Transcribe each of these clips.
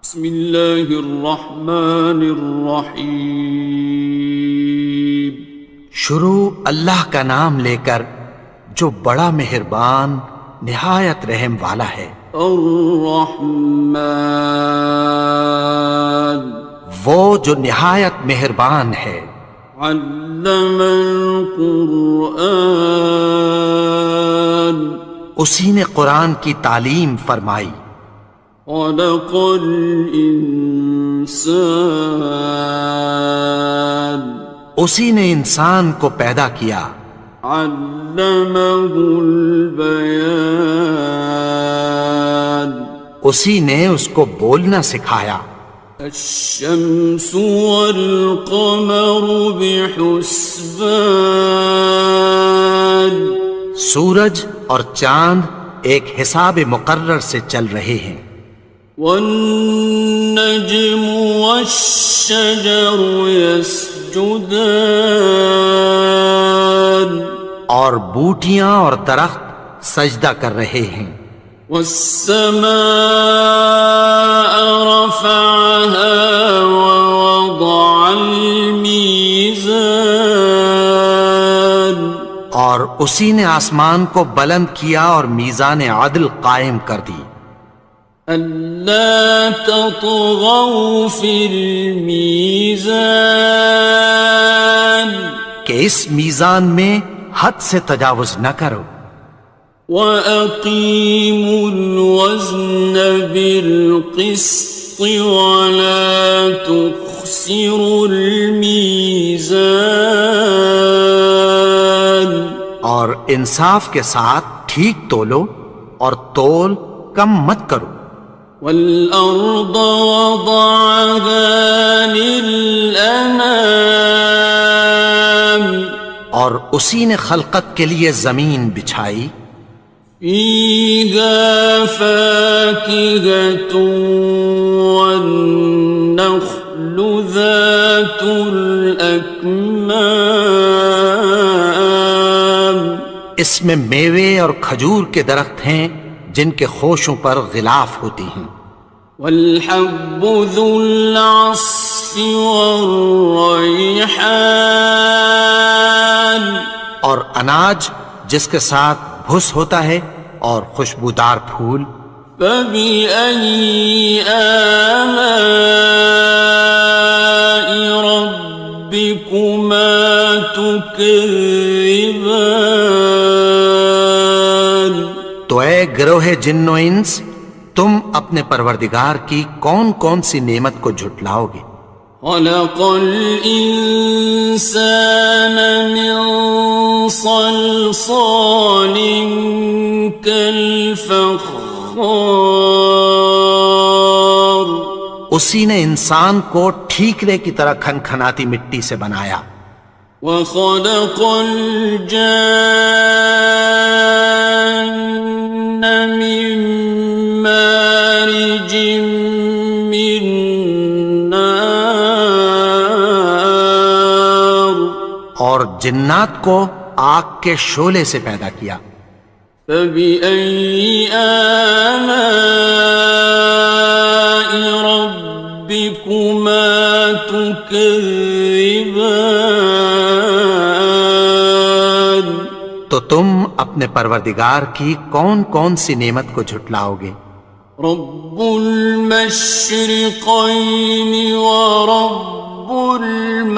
بسم اللہ الرحمن الرحیم۔ شروع اللہ کا نام لے کر جو بڑا مہربان نہایت رحم والا ہے۔ الرحمن، وہ جو نہایت مہربان ہے۔ علم القرآن، اسی نے قرآن کی تعلیم فرمائی۔ خلق الانسان، اسی نے انسان کو پیدا کیا۔ علمہ البیان، اسی نے اس کو بولنا سکھایا۔ الشمس والقمر بحسبان، سورج اور چاند ایک حساب مقرر سے چل رہے ہیں۔ والنجم والشجر يسجدان، اور بوٹیاں اور درخت سجدہ کر رہے ہیں۔ والسماء رفعها ووضع الميزان، اور اسی نے آسمان کو بلند کیا اور میزان عدل قائم کر دی۔ ألا تطغوا في الميزان، کہ اس میزان میں حد سے تجاوز نہ کرو۔ وَأَقِيمُوا الْوَزْنَ بِالْقِسْطِ وَلَا تُخْسِرُوا الْمِيزَانَ، اور انصاف کے ساتھ ٹھیک تولو اور تول کم مت کرو۔ وَالْأَرْضَ وَضَعَهَا لِلْأَنَامِ، اور اسی نے خلقت کے لیے زمین بچھائی۔ فِيهَا فَاكِهَةٌ وَالنَّخْلُ ذَاتُ الْأَكْمَامِ، اس میں میوے اور کھجور کے درخت ہیں جن کے خوشوں پر غلاف ہوتی ہیں۔ وَالْحَبُّ ذُو الْعَصْفِ وَالرَّيْحَانِ، اور اناج جس کے ساتھ بھس ہوتا ہے اور خوشبودار پھول۔ فَبِأَيِّ آلَاءِ رَبِّكُمَا تُكَذِّبَانِ، تو اے گروہ جن و انس، تم اپنے پروردگار کی کون کون سی نعمت کو جھٹلاؤ گے؟ خَلَقَ الْإِنسَانَ مِنْ صَلْصَالٍ كَالْفَخَّارِ، اسی نے انسان کو ٹھیکرے کی طرح کھنکھناتی مٹی سے بنایا۔ وَخَلَقَ الْجَانَّ مِن مَّارِجٍ مِّن نَّارٍ، اور جنات کو آگ کے شعلے سے پیدا کیا۔ فَبِأَيِّ آلَاءِ رَبِّكُمَا تُكَذِّبَانِ، تو تم اپنے پروردگار کی کون کون سی نعمت کو جھٹلاؤ گے؟ رب المشرقین ورب المغربین،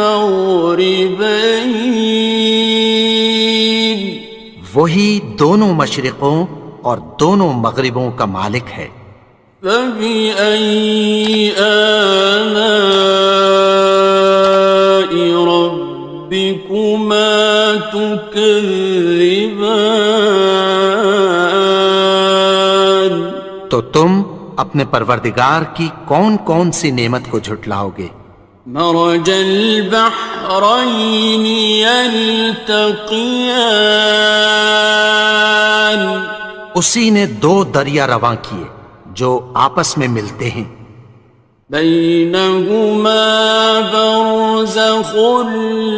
وہی دونوں مشرقوں اور دونوں مغربوں کا مالک ہے۔ فَبِأَيِّ آلَاءِ رَبِّكُمَا تُكَذِّبَانِ، تو تم اپنے پروردگار کی کون کون سی نعمت کو جھٹلاؤ گے؟ مرج البحرین یلتقیان، اسی نے دو دریا رواں کیے جو آپس میں ملتے ہیں۔ بینہما برزخ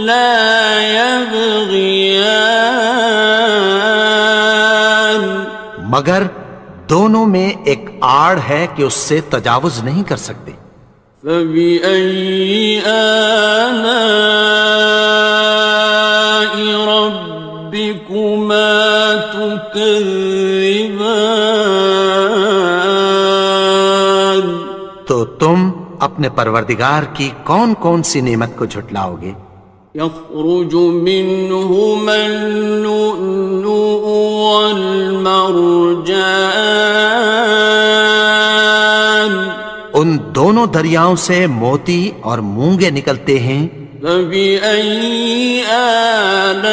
لا یبغیان، مگر دونوں میں ایک آڑ ہے کہ اس سے تجاوز نہیں کر سکتے۔ فَبِأَيِّ آلَاءِ رَبِّكُمَا تُكَذِّبَانِ؟ تو تم اپنے پروردگار کی کون کون سی نعمت کو جھٹلاؤ گے؟ يَخْرُجُ مِنْهُمَا اللُّؤْلُؤُ وَالْمَرْجَانُ، ان دونوں دریاؤں سے موتی اور مونگے نکلتے ہیں۔ فَبِأَيِّ آلَاءِ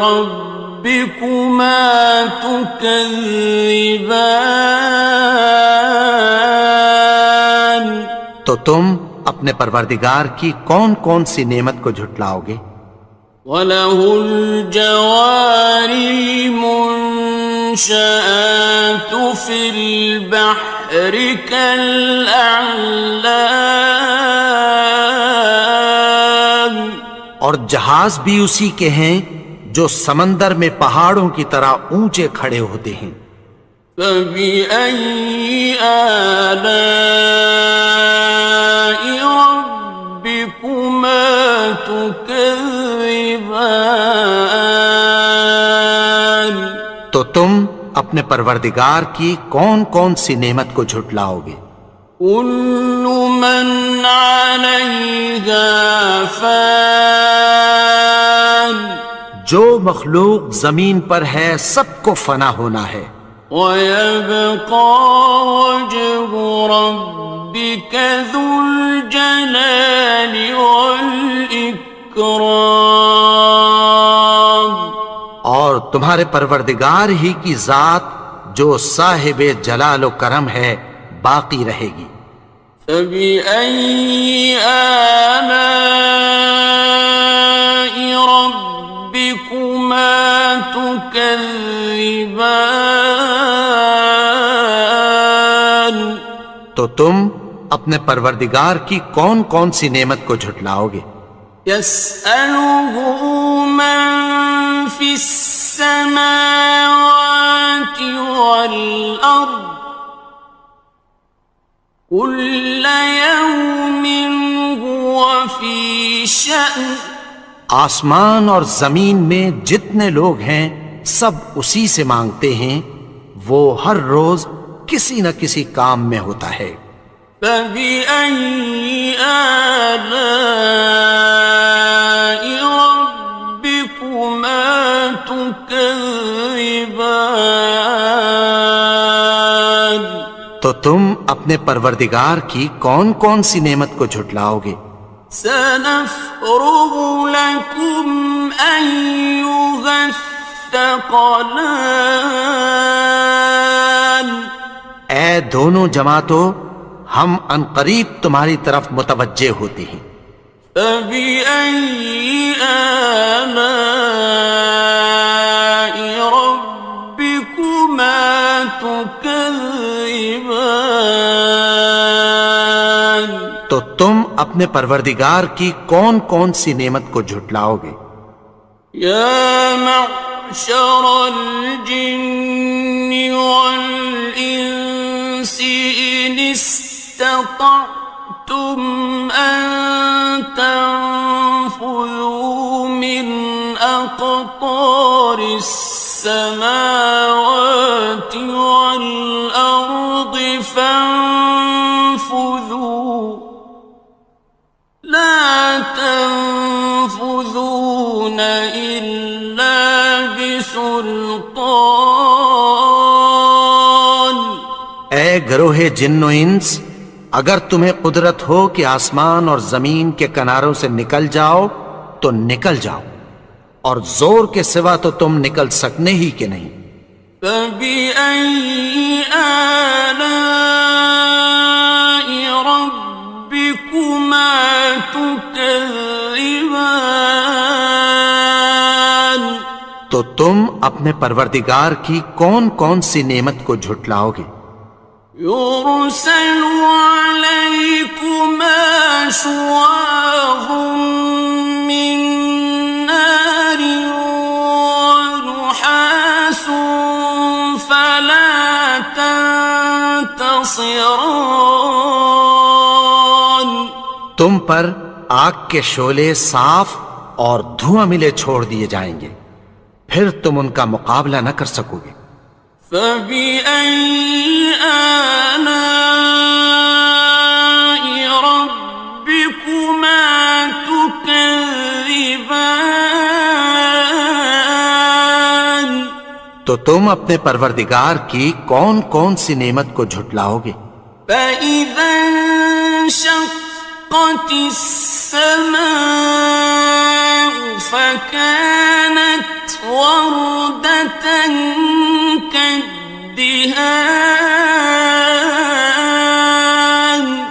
رَبِّكُمَا تُكَذِّبَانِ؟ تو تم اپنے پروردگار کی کون کون سی نعمت کو جھٹلاؤ گے؟ وَلَهُ الْجَوَارِ الْمُنشَآتُ فِي الْبَحْرِ كَالْأَعْلَامِ، اور جہاز بھی اسی کے ہیں جو سمندر میں پہاڑوں کی طرح اونچے کھڑے ہوتے ہیں۔ فَبِأَيِّ آلَاءِ رَبِّكُمَا تُكَذِّبَانِ؟ تو تم اپنے پروردگار کی کون کون سی نعمت کو جھٹلاؤ گے؟ كُلُّ مَنْ عَلَيْهَا فَانٍ، جو مخلوق زمین پر ہے سب کو فنا ہونا ہے۔ وَيَبْقَى وَجْهُ رَبِّكَ ذُو الْجَلَالِ وَالْإِكْرَامِ، اور تمہارے پروردگار ہی کی ذات جو صاحب جلال و کرم ہے باقی رہے گی۔ فَبِأَيِّ آلَاءِ رَبِّكُمَا تُكَذِّبَانِ؟ تو تم اپنے پروردگار کی کون کون سی نعمت کو جھٹلاؤ گے؟ يَسْأَلُهُ مَن فِي السَّمَاوَاتِ وَالْأَرْضِ كُلَّ يَوْمٍ هُوَ فِي شَأْنٍ، آسمان اور زمین میں جتنے لوگ ہیں سب اسی سے مانگتے ہیں، وہ ہر روز کسی نہ کسی کام میں ہوتا ہے۔ فَبِأَيِّ آلَاءِ رَبِّكُمَا تُكَذِّبَانِ؟ تو تم اپنے پروردگار کی کون کون سی نعمت کو جھٹلاؤ گے؟ سَنَفْرُغُ لَكُمْ أَيُّهَ الثَّقَلَانِ، اے دونوں جماعتوں ہم عنقریب تمہاری طرف متوجہ ہوتے ہیں۔ فَبِأَيِّ آلَاءِ رَبِّكُمَا تُكَذِّبَانِ؟ تو تم اپنے پروردگار کی کون کون سی نعمت کو جھٹلاؤ گے؟ يَا مَعْشَرَ الْجِنِّ وَالْإِنسِ إِنِ اسْتَطَعْتُمْ أَن تَنفُذُوا مِنْ أَقْطَارِ السَّمَاوَاتِ وَالْأَرْضِ فَانفُذُوا لَا تَنفُذُونَ إِلَّا بِسُلْطَانٍ۔ اے گروہ جن و انس، اگر تمہیں قدرت ہو کہ آسمان اور زمین کے کناروں سے نکل جاؤ تو نکل جاؤ، اور زور کے سوا تو تم نکل سکنے ہی کہ نہیں۔ فَبِأَيِّ آلَاءِ رَبِّكُمَا تُكَذِّبَانِ؟ تو تم اپنے پروردگار کی کون کون سی نعمت کو جھٹلاؤ گے؟ يُرْسَلُ عَلَيْكُمَا شُوَاظٌ مِّن نَّارٍ وَنُحَاسٌ ينتصران. تم پر آگ کے شعلے صاف اور دھواں ملے چھوڑ دیے جائیں گے، پھر تم ان کا مقابلہ نہ کر سکو گے۔ فبأي آلاء ربكما تكذبان. تو تم اپنے پروردگار کی کون کون سی نعمت کو جھٹلاؤ گے؟ فإذا انشقت السماء فكانت وردة كالدهان.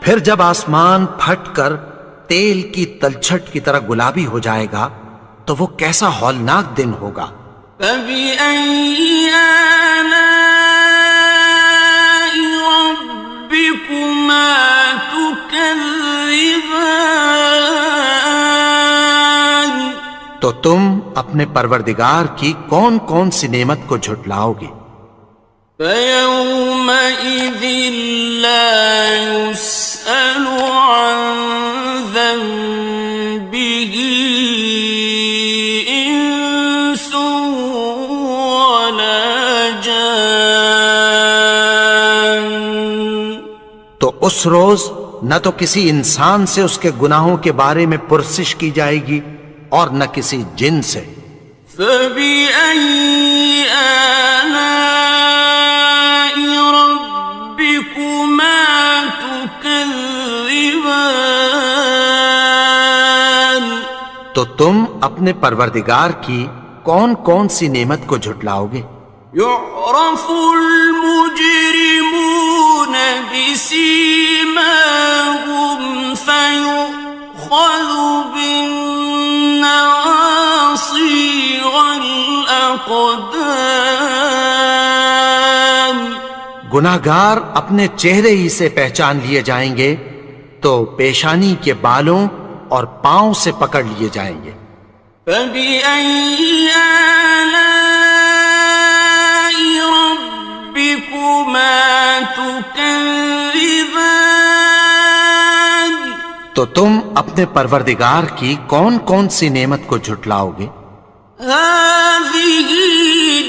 پھر جب آسمان پھٹ کر تیل کی تلچھٹ کی طرح گلابی ہو جائے گا تو وہ کیسا ہولناک دن ہوگا۔ فبأي آلاء ربكما تكذبان. تو تم اپنے پروردگار کی کون کون سی نعمت کو جھٹلاؤ گے؟ فيومئذ لا يسأل عن ذنبه إنس ولا جان. تو اس روز نہ تو کسی انسان سے اس کے گناہوں کے بارے میں پرسش کی جائے گی اور نہ کسی جن سے۔ فبأي آلاء ربكما تكذبان. تو تم اپنے پروردگار کی کون کون سی نعمت کو جھٹلاؤ گے؟ يعرف المجرمون بسيماهم فيؤخذ بالنواصي والأقدام. گناہگار اپنے چہرے ہی سے پہچان لیے جائیں گے تو پیشانی کے بالوں اور پاؤں سے پکڑ لیے جائیں گے۔ فبأي آلاء ربكما تكذبان. تو تم اپنے پروردگار کی کون کون سی نعمت کو جھٹلاؤ گے؟ هذه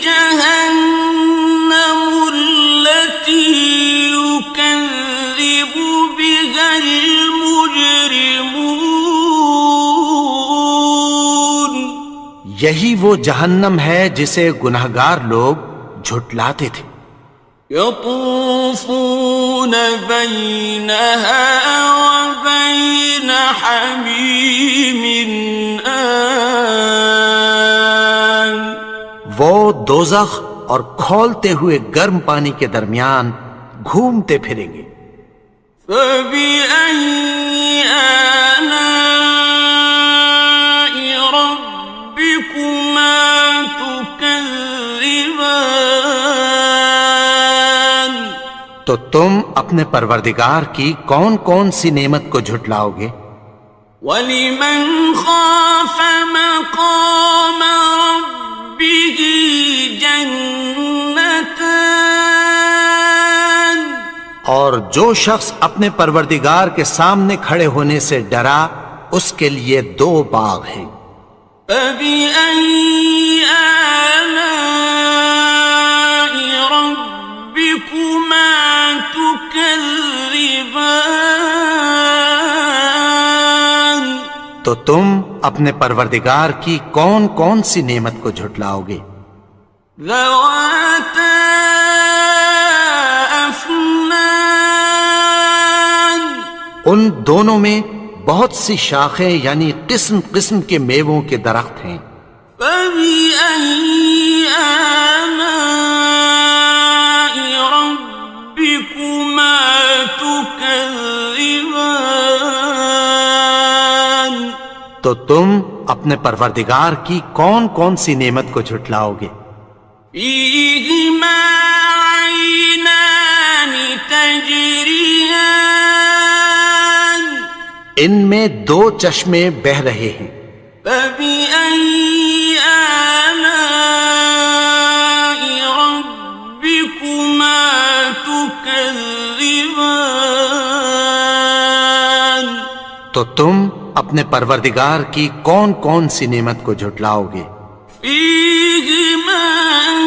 جهنم التي يكذب بها المجرمون. یہی وہ جہنم ہے جسے گناہگار لوگ جھٹلاتے تھے۔ يطوفون بينها وبين حميم آن. وہ دوزخ اور کھولتے ہوئے گرم پانی کے درمیان گھومتے پھریں گے۔ فبأي آلاء ربكما تكذبان. تو تم اپنے پروردگار کی کون کون سی نعمت کو جھٹلاؤ گے؟ وَلِمَنْ خَافَ مَقَامَ رَبِّهِ جَنَّتَانِ. اور جو شخص اپنے پروردگار کے سامنے کھڑے ہونے سے ڈرا اس کے لیے دو باغ ہیں۔ فَبِأَيِّ آلَاءِ رَبِّكُمَا تُكَذِّبَانِ. تو تم اپنے پروردگار کی کون کون سی نعمت کو جھٹلاؤ گے؟ ذَوَاتَا أَفْنَانٍ. ان دونوں میں بہت سی شاخیں یعنی قسم قسم کے میووں کے درخت ہیں۔ فَبِأَيِّ آلَاءِ رَبِّكُمَا تُكَذِّبَانِ. تو تم اپنے پروردگار کی کون کون سی نعمت کو جھٹلاؤ گے؟ فِيهِمَا عَيْنَانِ تَجْرِيَانِ. ان میں دو چشمے بہہ رہے ہیں۔ فَبِأَيِّ آلَاءِ رَبِّكُمَا تُكَذِّبَانِ. تكذبان تو تم اپنے پروردگار کی کون کون سی نعمت کو جھٹلاؤ گے؟ فيهما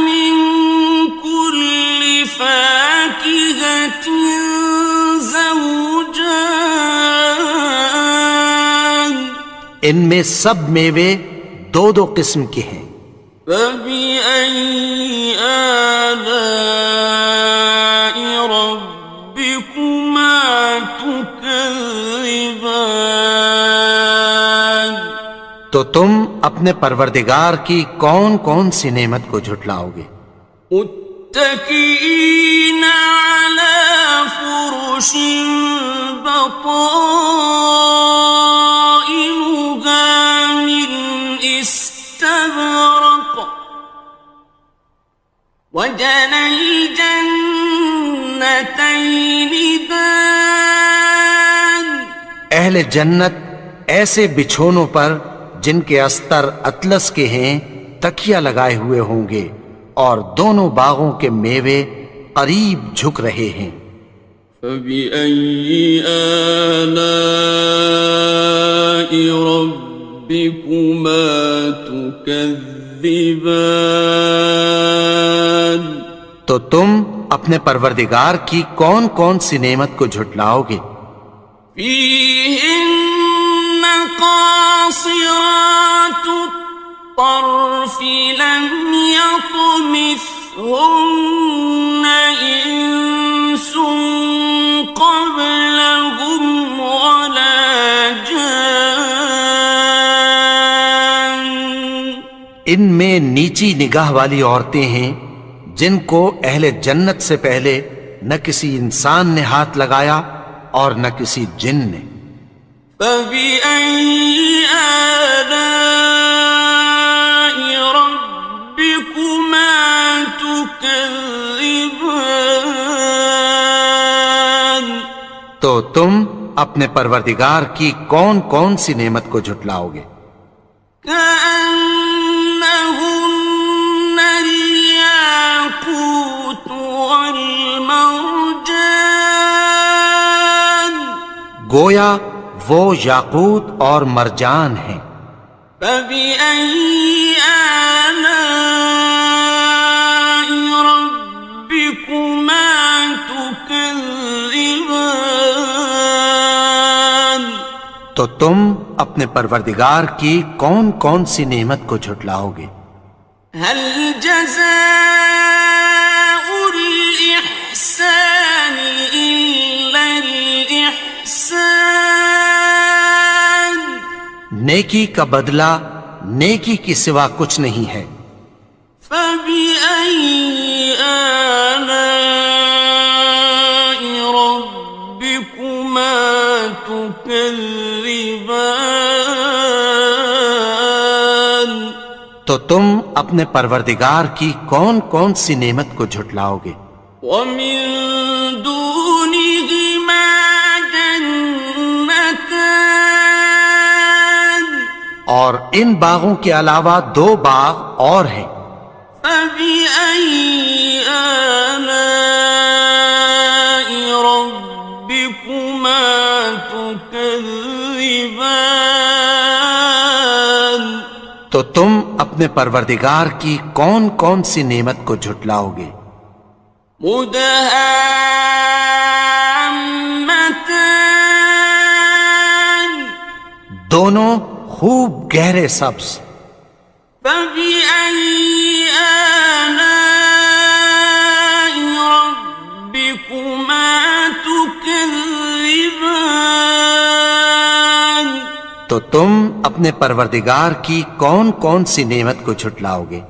من كل فاكهة زوجان ان میں سب میوے دو دو قسم کے ہیں۔ فبأي آلاء ربكما تكذبان تو تم اپنے پروردگار کی کون کون سی نعمت کو جھٹلاؤ گے؟ متكئين على فرش بطائنها من استبرق وجنى الجنتين دان اہل جنت ایسے بچھونوں پر جن کے استر اطلس کے ہیں تکیہ لگائے ہوئے ہوں گے، اور دونوں باغوں کے میوے قریب جھک رہے ہیں۔ فبأي آلاء ربكما تكذبان تو تم اپنے پروردگار کی کون کون سی نعمت کو جھٹلاؤ گے؟ فيهن قاصرات الطرف لم يطمثهن إنس قبلهم ولا جان ان میں نیچی نگاہ والی عورتیں ہیں جن کو اہل جنت سے پہلے نہ کسی انسان نے ہاتھ لگایا اور نہ کسی جن نے۔ فبأي آلاء ربكما تكذبان تو تم اپنے پروردگار کی کون کون سی نعمت کو جھٹلاؤ گے؟ كأنهن الياقوت والمرجان گویا وہ یاقوت اور مرجان ہیں۔ فبأي آلاء ربكما تكذبان تو تم اپنے پروردگار کی کون کون سی نعمت کو جھٹلاؤ گے؟ هل جزاء الإحسان إلا الإحسان نیکی کا بدلہ نیکی کی سوا کچھ نہیں ہے۔ فبأي آلاء ربكما تكذبان تو تم اپنے پروردگار کی کون کون سی نعمت کو جھٹلاؤ گے؟ ومن دونهما جنتان اور ان باغوں کے علاوہ دو باغ اور ہیں۔ فبأي آلاء ربكما تكذبان تو تم اپنے پروردگار کی کون کون سی نعمت کو جھٹلاؤ گے؟ مدهامتان دونوں خوب گہرے سبز۔ فبأي آلاء ربكما تكذبان تو تم اپنے پروردگار کی کون کون سی نعمت کو جھٹلاؤ گے؟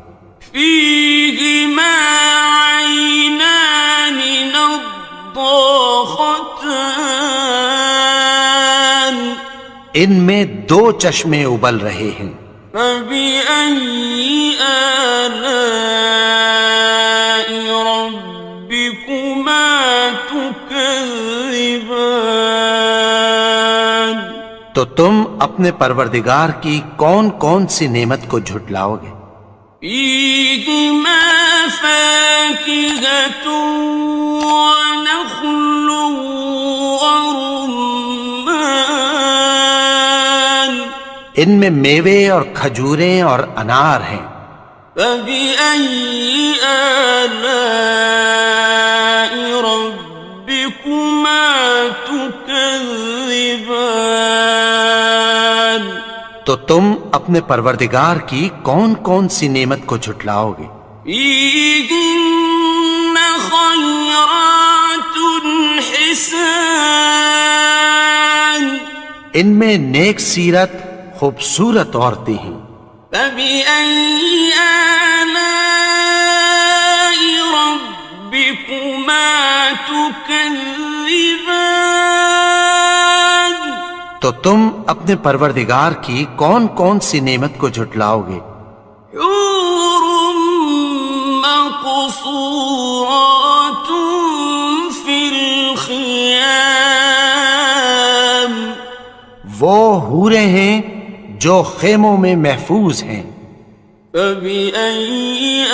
فيهما عينان نضاختان ان میں دو چشمے ابل رہے ہیں۔ فبأي آلاء ربكما تكذبان تو تم اپنے پروردگار کی کون کون سی نعمت کو جھٹلاؤ گے؟ فيهما فاكهة ونخل ورمان ان میں میوے اور کھجوریں اور انار ہیں. فبأي آلاء ربكما تكذبان تو تم اپنے پروردگار کی کون کون سی نعمت کو جھٹلاؤ گے؟ فيهن خيرات حسان ان میں نیک سیرت خوبصورت عورتیں ہیں. فبأي آلاء ربكما تكذبان تو تم اپنے پروردگار کی کون کون سی نعمت کو جھٹلاؤ گے؟ حور مقصورات في الخيام وہ حوریں ہیں جو خیموں میں محفوظ ہیں. فبأي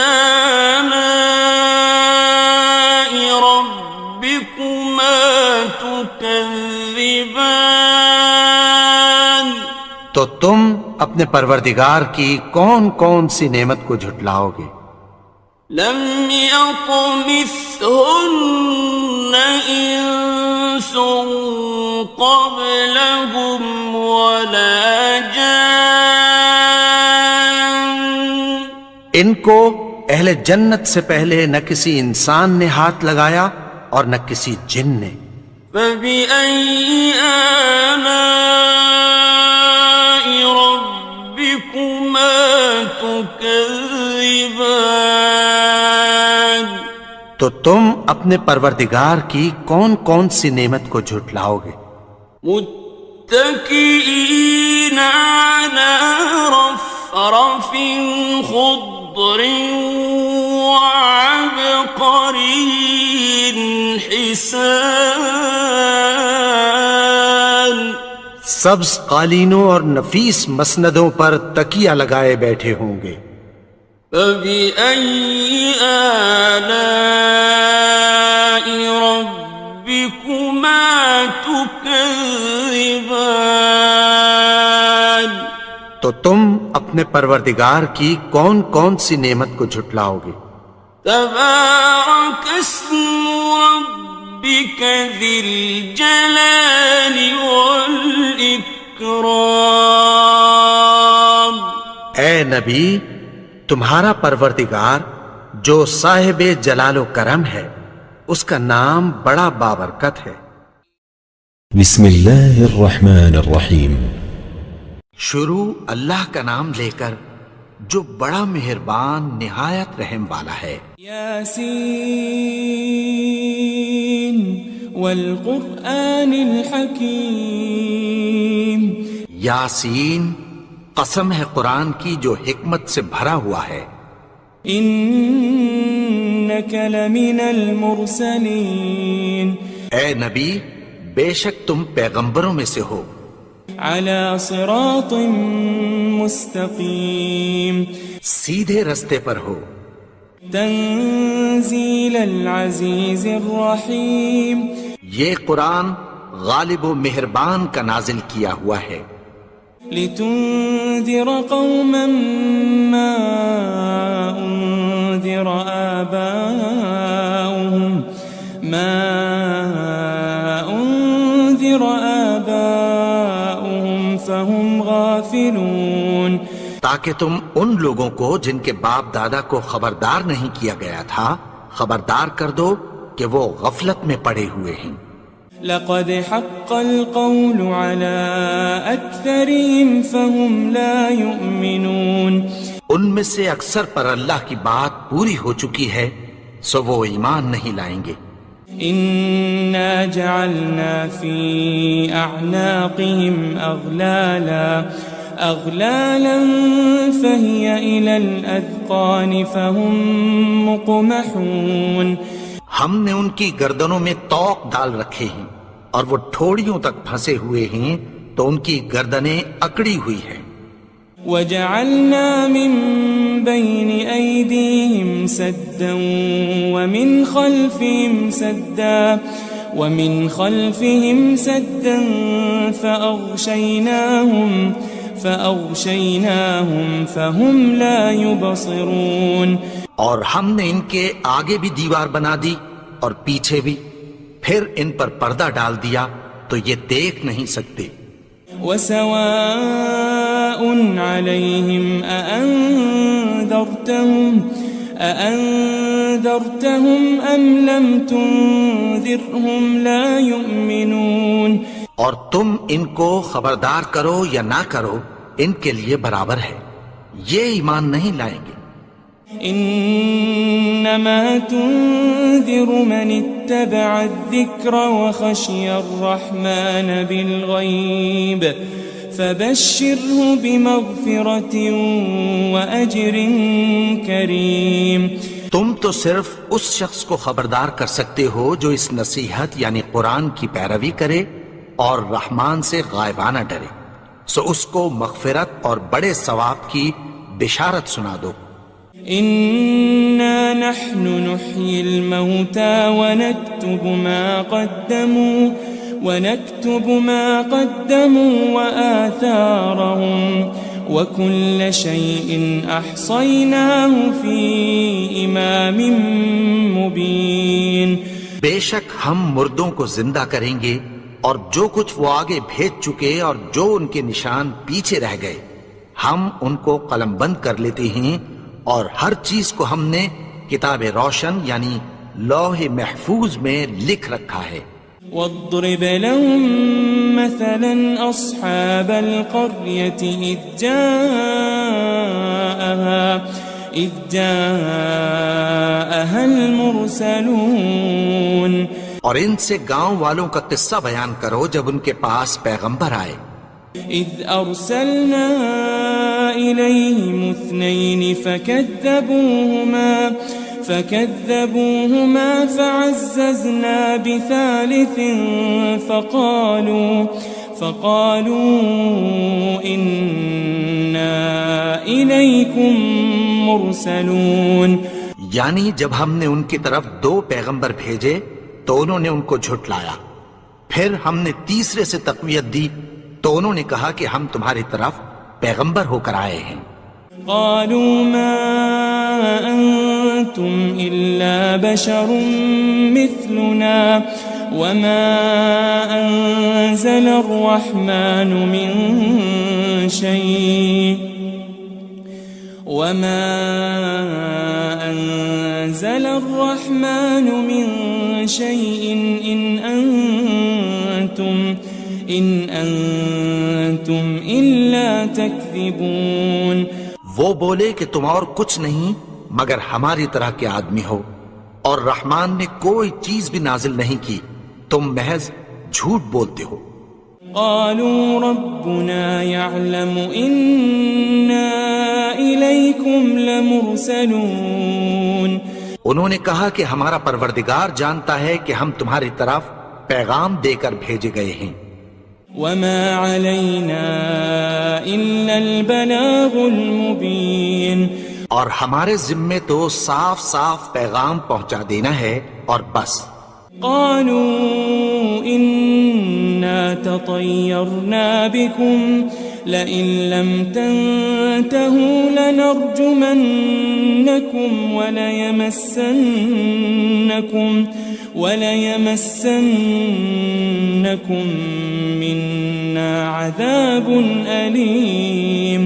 آلاء ربكما تكذبان تو تم اپنے پروردگار کی کون کون سی نعمت کو جھٹلاؤ گے؟ لم يطمثهن إنس قبلهم ولا جان ان کو اہل جنت سے پہلے نہ کسی انسان نے ہاتھ لگایا اور نہ کسی جن نے. فبأي آلاء ربكما تكذبان تو تم اپنے پروردگار کی کون کون سی نعمت کو جھٹلاؤ گے؟ متكئين على رفرف خضر وعبقري حسان سبز قالینوں اور نفیس مسندوں پر تکیہ لگائے بیٹھے ہوں گے. فبأي آلاء ربكما تكذبان تو تم اپنے پروردگار کی کون کون سی نعمت کو جھٹلاؤ گے؟ تبارك اسم ربك ذي الجلال والإكرام اے نبی، تمہارا پروردگار جو صاحب جلال و کرم ہے اس کا نام بڑا بابرکت ہے. بسم اللہ الرحمن الرحیم. شروع اللہ کا نام لے کر جو بڑا مہربان نہایت رحم والا ہے. یاسین والقرآن الحکیم. یاسین، قسم ہے قرآن کی جو حکمت سے بھرا ہوا ہے. انک لمن المرسلین. اے نبی، بے شک تم پیغمبروں میں سے ہو. علی صراط مستقیم. سیدھے رستے پر ہو. تنزیل العزیز الرحیم. یہ قرآن غالب و مہربان کا نازل کیا ہوا ہے. لتنذر قوما ما انذر آباؤهم فهم غافلون. تاکہ تم ان لوگوں کو جن کے باپ دادا کو خبردار نہیں کیا گیا تھا خبردار کر دو کہ وہ غفلت میں پڑے ہوئے ہیں. لقد حق القول على أكثرهم فهم لا يؤمنون. ان میں سے اکثر پر اللہ کی بات پوری ہو چکی ہے سو وہ ایمان نہیں لائیں گے. إنا جعلنا في أعناقهم أغلالا فهي إلى الأذقان فهم مقمحون. ہم نے ان کی گردنوں میں طوق ڈال رکھے ہیں اور وہ ٹھوڑیوں تک پھنسے ہوئے ہیں تو ان کی گردنیں اکڑی ہوئی ہیں. وجعلنا من بين أيديهم سدا ومن خلفهم سدا فأغشيناهم فهم لا يبصرون. اور ہم نے ان کے آگے بھی دیوار بنا دی اور پیچھے بھی، پھر ان پر پردہ ڈال دیا تو یہ دیکھ نہیں سکتے. وسواء عليهم أأنذرتهم أم لم تنذرهم لا يؤمنون. اور تم ان کو خبردار کرو یا نہ کرو، ان کے لیے برابر ہے، یہ ایمان نہیں لائیں گے. انما تنذر من اتبع الذکر وخشی الرحمن بالغیب فبشره بمغفرة واجر کریم. تم تو صرف اس شخص کو خبردار کر سکتے ہو جو اس نصیحت یعنی قرآن کی پیروی کرے اور رحمان سے غائبانہ ڈرے، سو اس کو مغفرت اور بڑے ثواب کی بشارت سنا دو. إنا نحن نحيي الموتى ونكتب ما قدموا وآثارهم وكل شيء أحصيناه في إمام مبين. بے شک ہم مردوں کو زندہ کریں گے اور جو کچھ وہ آگے بھیج چکے اور جو ان کے نشان پیچھے رہ گئے ہم ان کو قلم بند کر لیتے ہیں، اور ہر چیز کو ہم نے کتاب روشن یعنی لوح محفوظ میں لکھ رکھا ہے. واضرب لهم مثلا أصحاب القرية إذ جاءها المرسلون. اور ان سے گاؤں والوں کا قصہ بیان کرو جب ان کے پاس پیغمبر آئے. إذ أرسلنا إليهم 2 فكذبوهما فعززنا بثالث فقالوا إنا إليكم مرسلون. یعنی جب ہم نے ان کی طرف 2 پیغمبر بھیجے تو انہوں نے ان کو جھٹلایا، پھر ہم نے تیسرے سے تقویت دی تو انہوں نے کہا کہ ہم تمہاری طرف پیغمبر ہو کر آئے ہیں. قالوا ما أنتم إلا بشر مثلنا وما أنزل الرحمن من شيء إن أنتم إلا تكذبون. وہ بولے کہ تم اور کچھ نہیں مگر ہماری طرح کے آدمی ہو، اور رحمان نے کوئی چیز بھی نازل نہیں کی، تم محض جھوٹ بولتے ہو. قالوا ربنا يعلم إنا إليكم لمرسلون. انہوں نے کہا کہ ہمارا پروردگار جانتا ہے کہ ہم تمہاری طرف پیغام دے کر بھیجے گئے ہیں. وما علينا إلا البلاغ المبين. اور ہمارے ذمے تو صاف صاف پیغام پہنچا دینا ہے اور بس. قالوا إنا تطيرنا بكم لئن لم تنتهوا لنرجمنكم وليمسنكم منا عذاب أليم.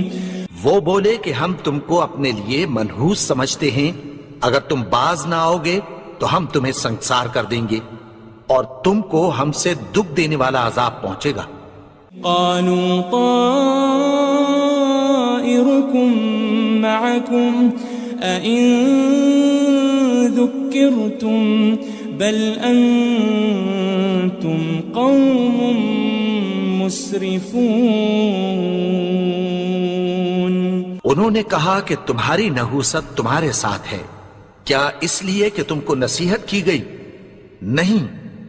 وہ بولے کہ ہم تم کو اپنے لیے منحوس سمجھتے ہیں، اگر تم باز نہ آؤ گے تو ہم تمہیں سنگسار کر دیں گے اور تم کو ہم سے دکھ دینے والا عذاب پہنچے گا. قالوا طائركم معكم أئن ذكرتم بل أنتم قوم مسرفون. انہوں نے کہا کہ تمہاری نحوست تمہارے ساتھ ہے، کیا اس لیے کہ تم کو نصیحت کی گئی؟ نہیں،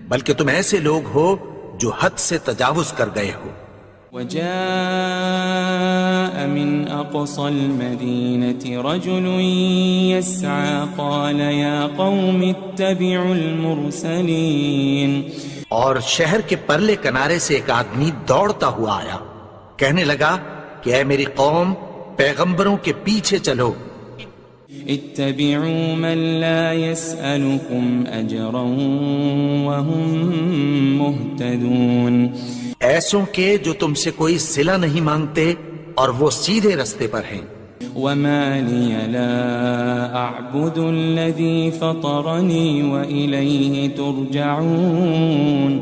بلکہ تم ایسے لوگ ہو جو حد سے تجاوز کر گئے ہو. وجاء من أقصى المدينة رجل يسعى قال يا قوم اتبعوا المرسلين. اور شہر کے پرلے کنارے سے ایک آدمی دوڑتا ہوا آیا، کہنے لگا کہ اے میری قوم، پیغمبروں کے پیچھے چلو. اتبعوا من لا يسألكم أجرا وهم مهتدون. ایسوں کے جو تم سے کوئی صلہ نہیں مانگتے اور وہ سیدھے رستے پر ہیں. وما لي لا أعبد الذي فطرني وإليه ترجعون.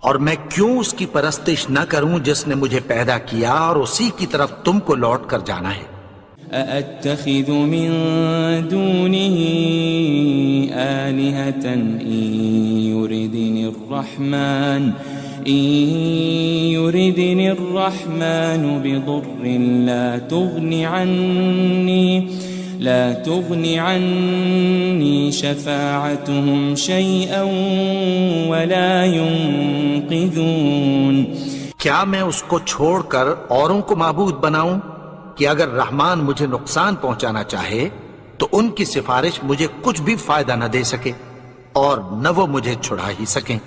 اور میں کیوں اس کی پرستش نہ کروں جس نے مجھے پیدا کیا اور اسی کی طرف تم کو لوٹ کر جانا ہے. أأتخذ من دونه آلهة إن يردني الرحمن بضر لا تغني عني شفاعتهم شيئا ولا ينقذون. کیا میں اس کو چھوڑ کر اوروں کو معبود بناؤں کہ اگر رحمان مجھے نقصان پہنچانا چاہے تو ان کی سفارش مجھے کچھ بھی فائدہ نہ دے سکے اور نہ وہ مجھے چھڑا ہی سکیں.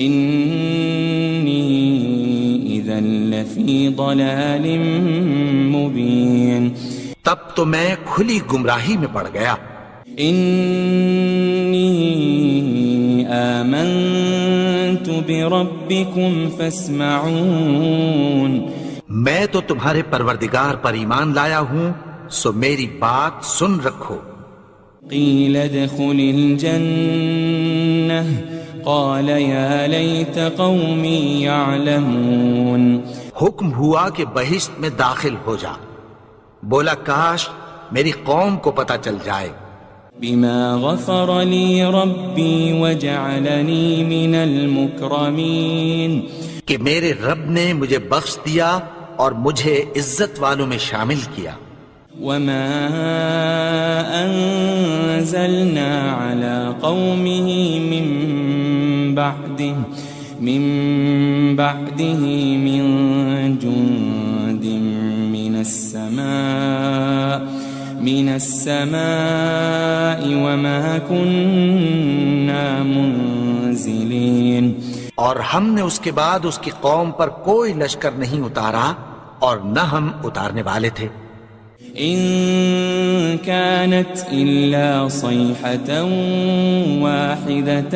إني إذا لفي ضلال مبين. تب تو میں کھلی گمراہی میں پڑ گیا. إني آمنت بربكم فاسمعون. میں تو تمہارے پروردگار پر ایمان لایا ہوں، سو میری بات سن رکھو. قيل ادخل الجنة قال يا ليت قومي يعلمون. حکم ہوا کہ بہشت میں داخل ہو جا. بولا کاش میری قوم کو پتہ چل جائے. بما غفر لي ربي وجعلني من المكرمين. کہ میرے رب نے مجھے بخش دیا اور مجھے عزت والوں میں شامل کیا. وما أنزلنا على قومه من بعده من جند من السماء وما كنا منزلين. اور ہم نے اس کے بعد اس کی قوم پر کوئی لشکر نہیں اتارا اور نہ ہم اتارنے والے تھے. إن كانت إلا صيحة واحدة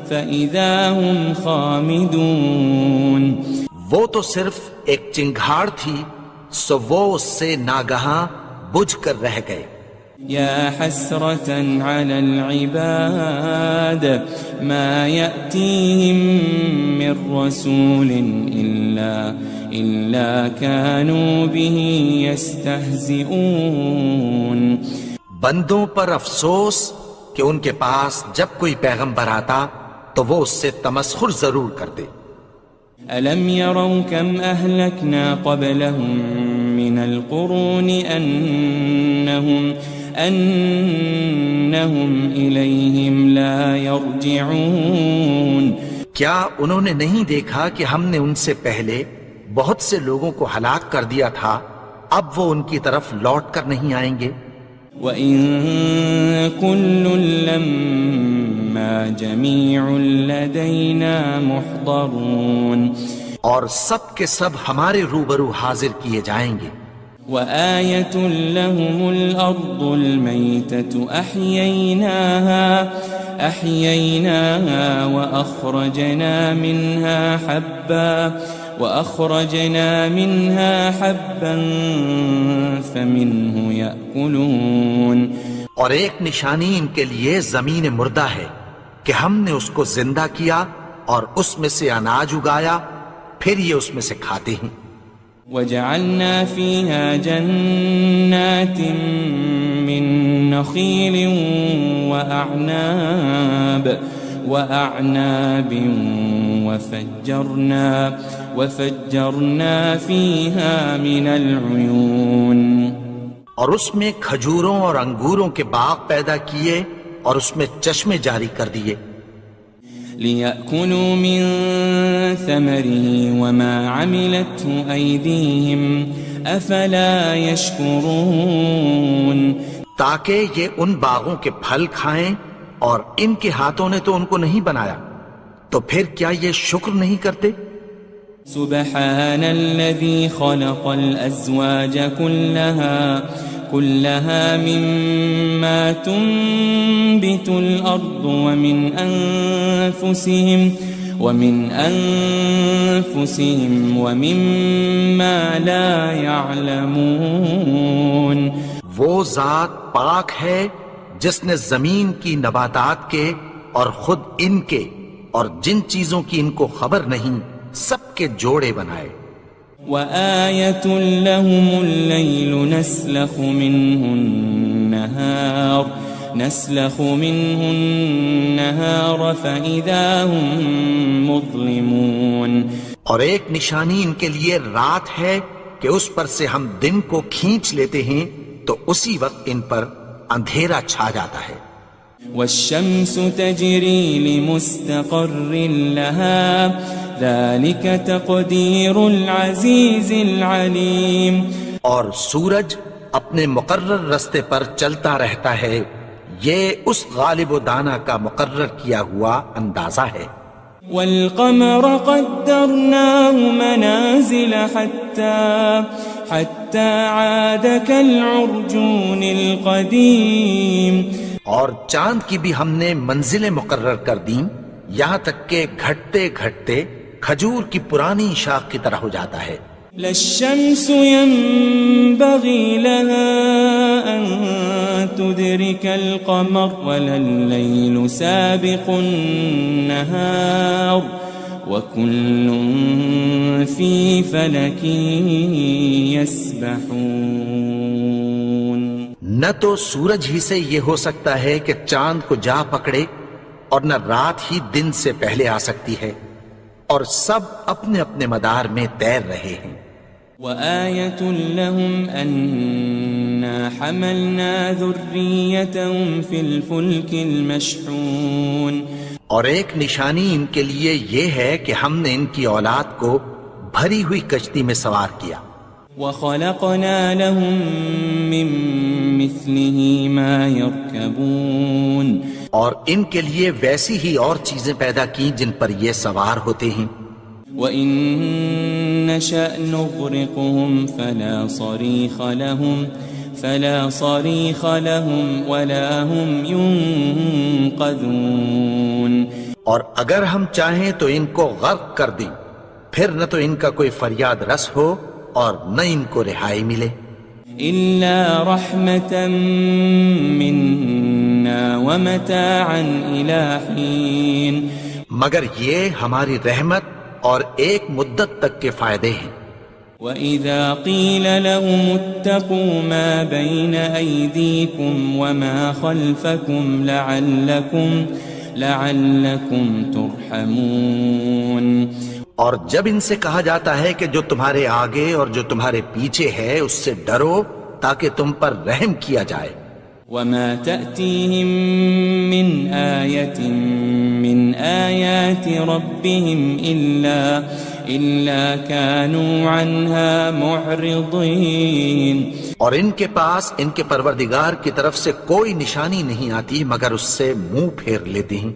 فإذا هم خامدون. وہ تو صرف ایک چنگھاڑ تھی، سو وہ اس سے ناگہاں بجھ کر رہ گئے. يا حسرة على العباد ما يأتيهم من رسول إلا كانوا به يستهزئون. بندوں پر افسوس کہ ان کے پاس جب کوئی پیغمبر آتا تو وہ اس سے تمسخر ضرور کرتے. ألم يروا كم أهلكنا قبلهم من القرون أنهم إليهم لا يرجعون. کیا انہوں نے نہیں دیکھا کہ ہم نے ان سے پہلے بہت سے لوگوں کو ہلاک کر دیا تھا، اب وہ ان کی طرف لوٹ کر نہیں آئیں گے. وَإِن كُلٌّ لَمَّا جَمِيعٌ لَدَيْنَا مُحْضَرُونَ. اور سب کے سب ہمارے روبرو حاضر کیے جائیں گے. وَآيَةٌ لَهُمُ الْأَرْضُ الْمَيْتَةُ أَحْيَيْنَاهَا وأخرجنا منها حبا فمنه يأكلون. اور ایک نشانی ان کے لیے زمین مردہ ہے کہ ہم نے اس کو زندہ کیا اور اس میں سے اناج اگایا، پھر یہ اس میں سے کھاتے ہیں. وجعلنا فيها جنات من نخيل وأعناب وفجرنا فيها من العيون. اور اس میں کھجوروں اور انگوروں کے باغ پیدا کیے اور اس میں چشمے جاری کر دیے. ليأكلوا من ثمره وما عملته أيديهم أفلا يشكرون تاکہ یہ ان باغوں کے پھل کھائیں اور ان کے ہاتھوں نے تو ان کو نہیں بنایا، تو پھر کیا یہ شکر نہیں کرتے؟ سبحان الذي خلق الأزواج كلها مما تنبت الأرض ومن أنفسهم ومما لا يعلمون وہ ذات پاک ہے جس نے زمین کی نباتات کے اور خود ان کے اور جن چیزوں کی ان کو خبر نہیں سب کے جوڑے بنائے۔ وآية لهم الليل نسلخ منه النهار فإذا هم مظلمون اور ایک نشانی ان کے لیے رات ہے کہ اس پر سے ہم دن کو کھینچ لیتے ہیں تو اسی وقت ان پر اندھیرا چھا جاتا ہے۔ والشمس تجري لمستقر لها ذلك تقدير العزيز العليم اور سورج اپنے مقرر رستے پر چلتا رہتا ہے، یہ اس غالب و دانا کا مقرر کیا ہوا اندازہ ہے۔ والقمر قدرناه منازل حتى عاد كالعرجون القديم اور چاند کی بھی ہم نے منزلیں مقرر کر دیں یہاں تک کہ گھٹتے گھٹتے کھجور کی پرانی شاخ کی طرح ہو جاتا ہے۔ لا الشمس ينبغي لها أن تدرك القمر ولا الليل سابق النهار وكل في فلك يسبحون نہ تو سورج ہی سے یہ ہو سکتا ہے کہ چاند کو جا پکڑے اور نہ رات ہی دن سے پہلے آ سکتی ہے، اور سب اپنے اپنے مدار میں تیر رہے ہیں۔ وآية لهم أنا حملنا ذريتهم في الفلك المشحون اور ایک نشانی ان کے لیے یہ ہے کہ ہم نے ان کی اولاد کو بھری ہوئی کشتی میں سوار کیا۔ وخلقنا لهم من مثله ما يركبون اور ان کے لیے ویسی ہی اور چیزیں پیدا کی جن پر یہ سوار ہوتے ہیں۔ وَإِن نَّشَأْ نُغْرِقْهُمْ فَلَا صَرِيخَ لَهُمْ وَلَا هُمْ يُنقَذُونَ اور اگر ہم چاہیں تو ان کو غرق کر دیں، پھر نہ تو ان کا کوئی فریاد رس ہو اور نہ ان کو رہائی ملے۔ إِلَّا رَحْمَةً مِّنَّا وَمَتَاعًا إِلَى حِينٍ مگر یہ ہماری رحمت اور ایک مدت تک کے فائدے ہیں۔ وَإِذَا قِيلَ لَهُمُ اتَّقُوا مَا بَيْنَ أَيْدِيكُمْ وَمَا خَلْفَكُمْ لَعَلَّكُمْ تُرْحَمُونَ اور جب ان سے کہا جاتا ہے کہ جو تمہارے آگے اور جو تمہارے پیچھے ہے اس سے ڈرو تاکہ تم پر رحم کیا جائے۔ وَمَا تَأْتِيهِم مِّنْ آيَةٍ مِّنْ آيَاتِ رَبِّهِمْ إِلَّا كَانُوا عَنْهَا مُعْرِضِينَ اور ان کے پاس ان کے پروردگار کی طرف سے کوئی نشانی نہیں آتی مگر اس سے منہ پھیر لیتے ہیں۔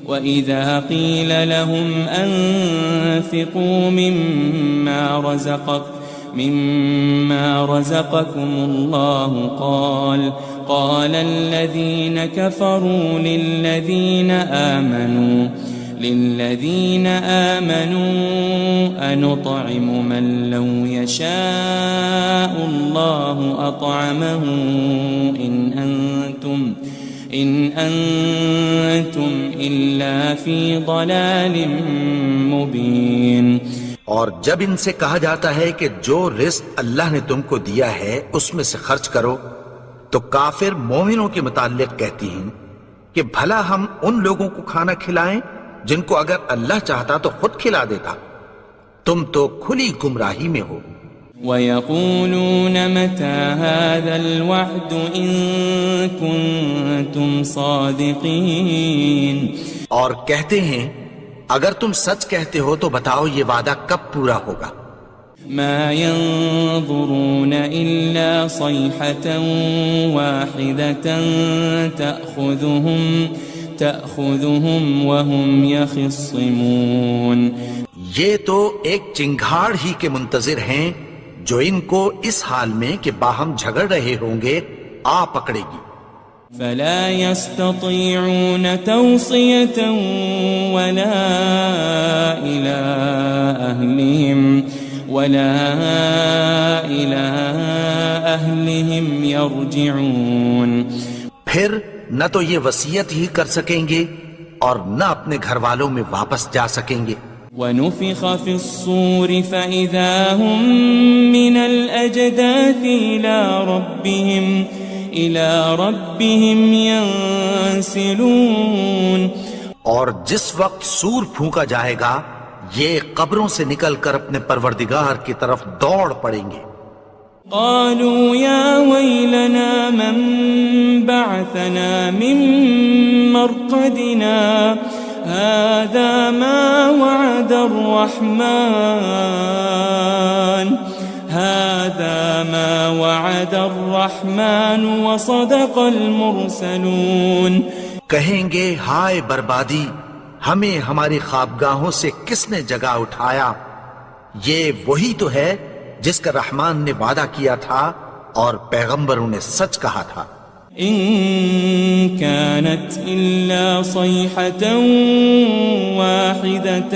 وَإِذَا قِيلَ لَهُمْ أَنفِقُوا مِمَّا رَزَقَكُمُ اللَّهُ قَالَ الَّذِينَ كَفَرُوا لِلَّذِينَ آمَنُوا أَنُطْعِمُ مَن لَّوْ يَشَاءُ اللَّهُ أَطْعَمَهُ إِنْ أَنْتُمْ إِلَّا فِي ضَلَالٍ مُبِينٍ اور جب ان سے کہا جاتا ہے کہ جو رزق اللہ نے تم کو دیا ہے اس میں سے خرچ کرو، تو کافر مومنوں کے متعلق کہتی ہیں کہ بھلا ہم ان لوگوں کو کھانا کھلائیں جن کو اگر اللہ چاہتا تو خود کھلا دیتا، تم تو کھلی گمراہی میں ہو۔ وَيَقُولُونَ مَتَى هَذَا الْوَعْدُ إِن كُنتُمْ صَادِقِينَ اور کہتے ہیں اگر تم سچ کہتے ہو تو بتاؤ یہ وعدہ کب پورا ہوگا؟ ما ينظرون إلا صيحة واحدة تأخذهم وهم يخصمون. یہ تو ایک چنگھاڑ ہی کے منتظر ہیں جو ان کو اس حال میں کہ باہم جھگڑ رہے ہوں گے آ پکڑے گی. فلا يستطيعون توصية ولا إلى أهلهم يرجعون. پھر نہ تو یہ وصیت ہی کر سکیں گے اور نہ اپنے گھر والوں میں واپس جا سکیں گے. ونفخ في الصور فإذا هم من الأجداث إلى ربهم ينسلون. اور جس وقت سور پھونکا جائے گا یہ قبروں سے نکل کر اپنے پروردگار کی طرف دوڑ پڑیں گے. قالوا يا ويلنا من بعثنا من مرقدنا هذا ما وعد الرحمن وصدق المرسلون. کہیں گے ہائے بربادی، ہمیں ہماری خوابگاہوں سے کس نے جگا اٹھایا؟ یہ وہی تو ہے جس کا رحمان نے وعدہ کیا تھا اور پیغمبروں نے سچ کہا تھا. إن كانت إلا صيحة واحدة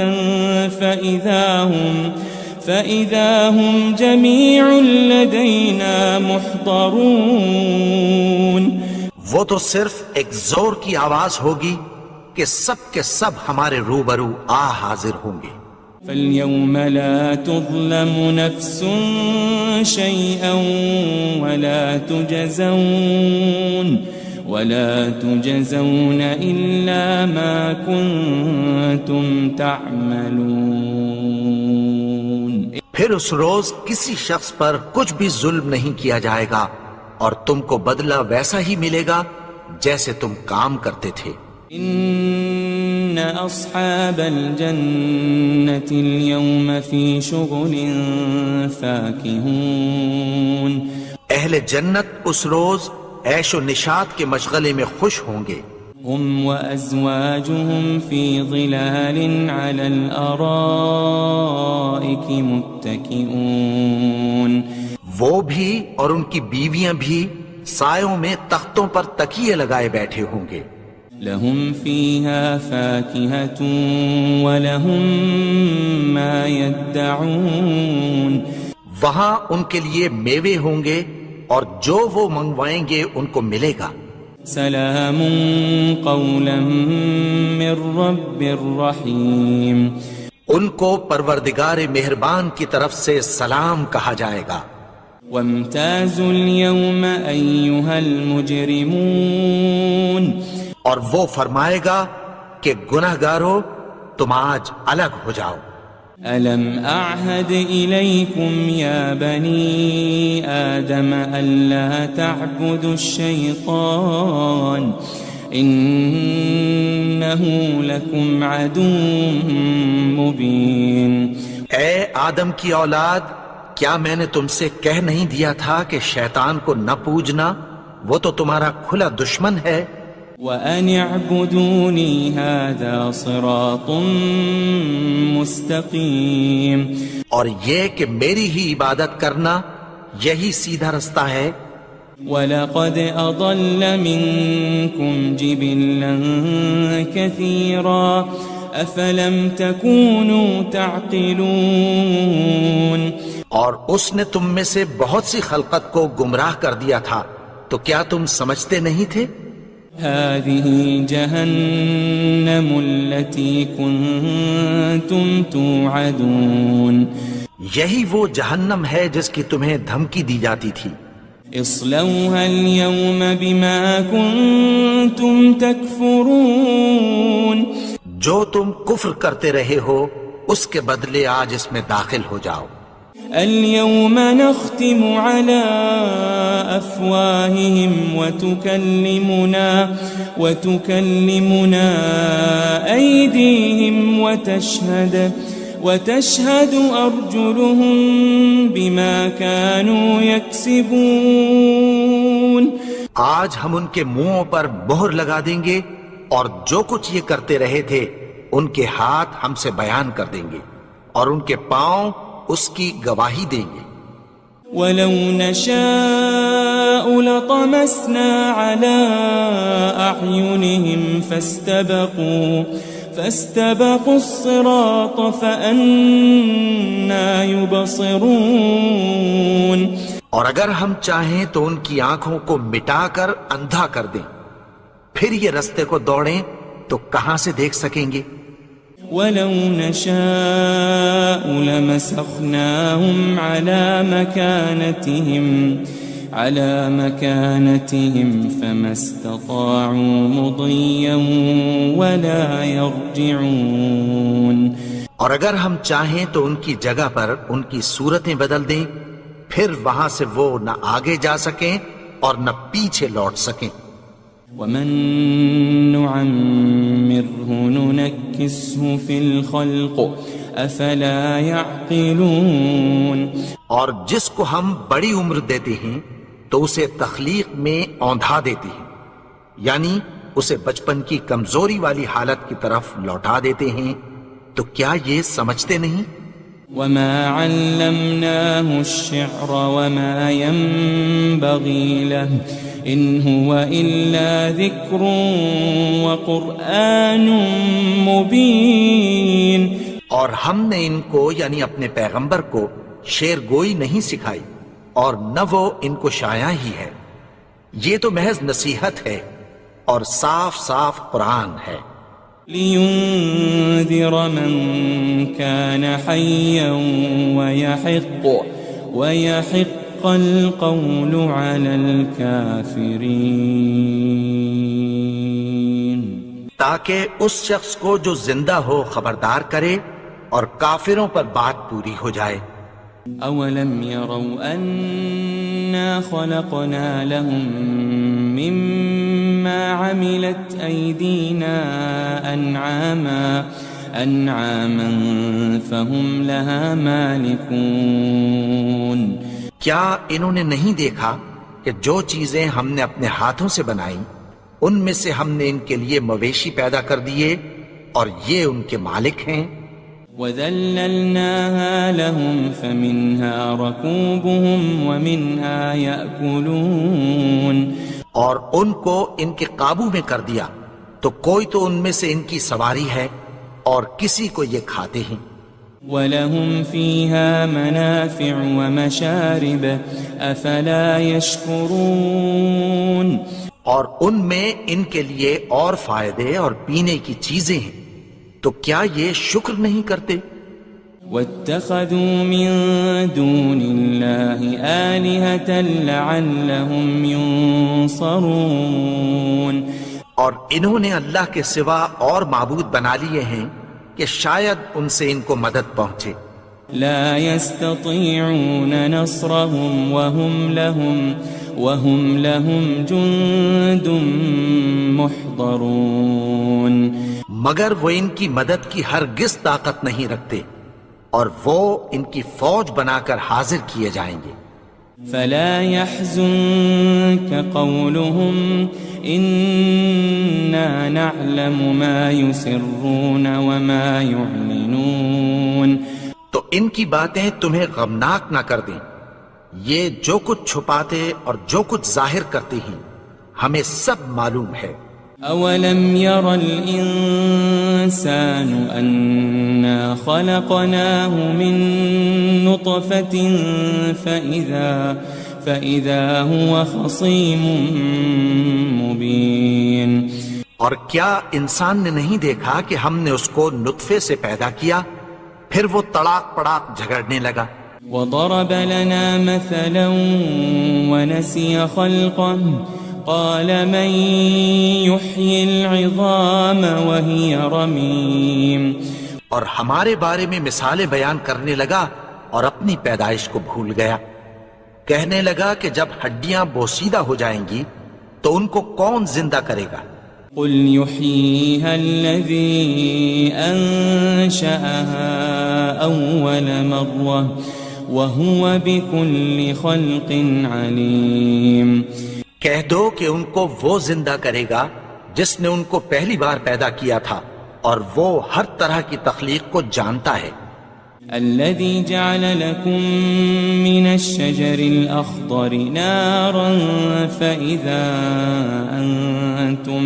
فإذا هم جميع لدينا محضرون. وہ تو صرف ایک زور کی آواز ہوگی کہ سب کے سب ہمارے روبرو آ حاضر ہوں گے. فاليوم لا تظلم نفس شيئا ولا تجزون إلا ما كنتم تعملون. پھر اس روز کسی شخص پر کچھ بھی ظلم نہیں کیا جائے گا اور تم کو بدلہ ویسا ہی ملے گا جیسے تم کام کرتے تھے. إن أصحاب الجنة اليوم في شغل فاكهون. اہل جنت اس روز عیش و نشاط کے مشغلے میں خوش ہوں گے. هم وأزواجهم في ظلال على الأرائك متكئون. وہ بھی اور ان کی بیویاں بھی سایوں میں تختوں پر تکیے لگائے بیٹھے ہوں گے. لهم فيها فاكهة ولهم ما يدعون. وہاں ان کے لیے میوے ہوں گے اور جو وہ منگوائیں گے ان کو ملے گا. سلام قولا من رب رحیم. ان کو پروردگار مہربان کی طرف سے سلام کہا جائے گا. وامتازوا اليوم أيها المجرمون. اور وہ فرمائے گا کہ گنہگارو تم آج الگ ہو جاؤ. ألم أعهد إليكم يا بني آدم ألا تعبدوا الشيطان إنه لكم عدو مبين. اے آدم کی اولاد، کیا میں نے تم سے کہہ نہیں دیا تھا کہ شیطان کو نہ پوجنا؟ وہ تو تمہارا کھلا دشمن ہے. وَأَنِ اعْبُدُونِي هَذَا صِرَاطٌ مُسْتَقِيمٌ. اور یہ کہ میری ہی عبادت کرنا یہی سیدھا رستہ ہے. وَلَقَدْ أَضَلَّ مِنْكُمْ جِبِلًّا كَثِيرًا أَفَلَمْ تَكُونُوا تَعْقِلُونَ. اور اس نے تم میں سے بہت سی خلقت کو گمراہ کر دیا تھا، تو کیا تم سمجھتے نہیں تھے؟ هذه جهنم التي كنتم توعدون. یہی وہ جہنم ہے جس کی تمہیں دھمکی دی جاتی تھی. اصلوها اليوم بما كنتم تكفرون. جو تم کفر کرتے رہے ہو اس کے بدلے آج اس میں داخل ہو جاؤ. اليوم نختم على أفواههم وتكلمنا أيديهم وتشهد أرجلهم بما كانوا يكسبون. آج ہم ان کے منہوں پر مہر لگا دیں گے اور جو کچھ یہ کرتے رہے تھے ان کے ہاتھ ہم سے بیان کر دیں گے اور ان کے پاؤں اس کی گواہی دیں گے. وَلَوْ نَشَاءُ لَطَمَسْنَا عَلَىٰ أَعْيُنِهِمْ فَاسْتَبَقُوا الصِّرَاطَ فَأَنَّىٰ يُبْصِرُونَ. اور اگر ہم چاہیں تو ان کی آنکھوں کو مٹا کر اندھا کر دیں، پھر یہ رستے کو دوڑیں تو کہاں سے دیکھ سکیں گے. وَلَوْ نَشَاءُ لَمَسَخْنَاهُمْ عَلَى مَكَانَتِهِمْ فَمَا اسْتَطَاعُوا مُضِيًّا وَلَا يَرْجِعُونَ. اور اگر ہم چاہیں تو ان کی جگہ پر ان کی صورتیں بدل دیں، پھر وہاں سے وہ نہ آگے جا سکیں اور نہ پیچھے لوٹ سکیں. وَمَن نُعَمِّرْهُ نُنَكِّسْهُ فِي الْخَلْقِ أَفَلَا يَعْقِلُونَ. اور جس کو ہم بڑی عمر دیتے ہیں تو اسے تخلیق میں اوندھا دیتے ہیں، یعنی اسے بچپن کی کمزوری والی حالت کی طرف لوٹا دیتے ہیں. تو کیا یہ سمجھتے نہیں؟ وَمَا عَلَّمْنَاهُ الشِّعْرَ وَمَا يَنبَغِي لَهُ إِنْ هُوَ إِلَّا ذِكْرٌ وَقُرْآنٌ مُبِينٌ. اور ہم نے ان کو یعنی اپنے پیغمبر کو شعر گوئی نہیں سکھائی اور نہ وہ ان کو شایع ہی ہے، یہ تو محض نصیحت ہے اور صاف صاف قرآن ہے. لِيُنذِرَ مَن كَانَ حَيًّا وَيَحِقَّ الْقَوْلُ عَلَى الْكَافِرِينَ. تاکہ اس شخص کو جو زندہ ہو خبردار کرے اور کافروں پر بات پوری ہو جائے. أَوَلَمْ يَرَوْا أَنَّا خَلَقْنَا لَهُم مِّمَّا عَمِلَتْ أَيْدِينَا أَنْعَامًا فَهُمْ لَهَا مَالِكُونَ. کیا انہوں نے نہیں دیکھا کہ جو چیزیں ہم نے اپنے ہاتھوں سے بنائیں ان میں سے ہم نے ان کے لیے مویشی پیدا کر دیے اور یہ ان کے مالک ہیں. وَذَلَّلْنَاهَا لَهُمْ فَمِنْهَا رَكُوبُهُمْ وَمِنْهَا يَأْكُلُونَ. اور ان کو ان کے قابو میں کر دیا تو کوئی تو ان میں سے ان کی سواری ہے اور کسی کو یہ کھاتے ہیں. وَلَهُمْ فِيهَا مَنَافِعُ وَمَشَارِبُ أَفَلَا يَشْكُرُونَ. اور ان میں ان کے لیے اور فائدے اور پینے کی چیزیں ہیں، تو کیا یہ شکر نہیں کرتے؟ وَاتَّخَذُوا مِن دُونِ اللَّهِ آلِهَةً لَعَلَّهُمْ يُنصَرُونَ. اور انہوں نے اللہ کے سوا اور معبود بنا لیے ہیں کہ شاید ان سے ان کو مدد پہنچے. لا يستطيعون نصرهم وهم لهم جند محضرون. مگر وہ ان کی مدد کی ہرگز طاقت نہیں رکھتے اور وہ ان کی فوج بنا کر حاضر کیے جائیں گے. فلا يحزنك قولهم إنا نعلم ما يسرون وما يعلنون. تو ان کی باتیں تمہیں غمناک نہ کر دیں، یہ جو کچھ چھپاتے اور جو کچھ ظاہر کرتے ہیں ہمیں سب معلوم ہے. أولم ير الإنسان أنا خلقناه من نطفة فإذا هو خصيم مبين. اور کیا انسان نے نہیں دیکھا کہ ہم نے اس کو نطفے سے پیدا کیا پھر وہ تڑاک پڑاک جھگڑنے لگا. وضرب لنا مثلا ونسي خلقه قال من يحيي العظام وهي رميم. اور ہمارے بارے میں مثالیں بیان کرنے لگا اور اپنی پیدائش کو بھول گیا۔ کہنے لگا کہ جب ہڈیاں بوسیدہ ہو جائیں گی تو ان کو کون زندہ کرے گا؟ قل يحييها الذي أنشأها أول مرة وهو بكل خلق عليم۔ کہہ دو کہ ان کو وہ زندہ کرے گا جس نے ان کو پہلی بار پیدا کیا تھا، اور وہ ہر طرح کی تخلیق کو جانتا ہے۔ الذي جعل لكم من الشجر الأخضر نارا فإذا أنتم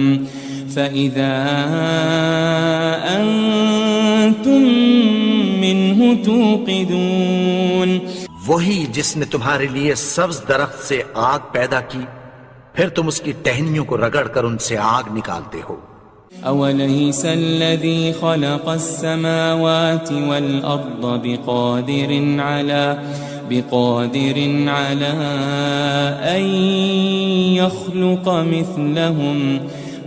منه توقدون۔ وہی جس نے تمہارے لیے سبز درخت سے آگ پیدا کی، پھر تم اس کی ٹہنیوں کو رگڑ کر ان سے آگ نکالتے ہو۔ أوليس الذي خلق السماوات والأرض بقادر على أن يخلق مثلهم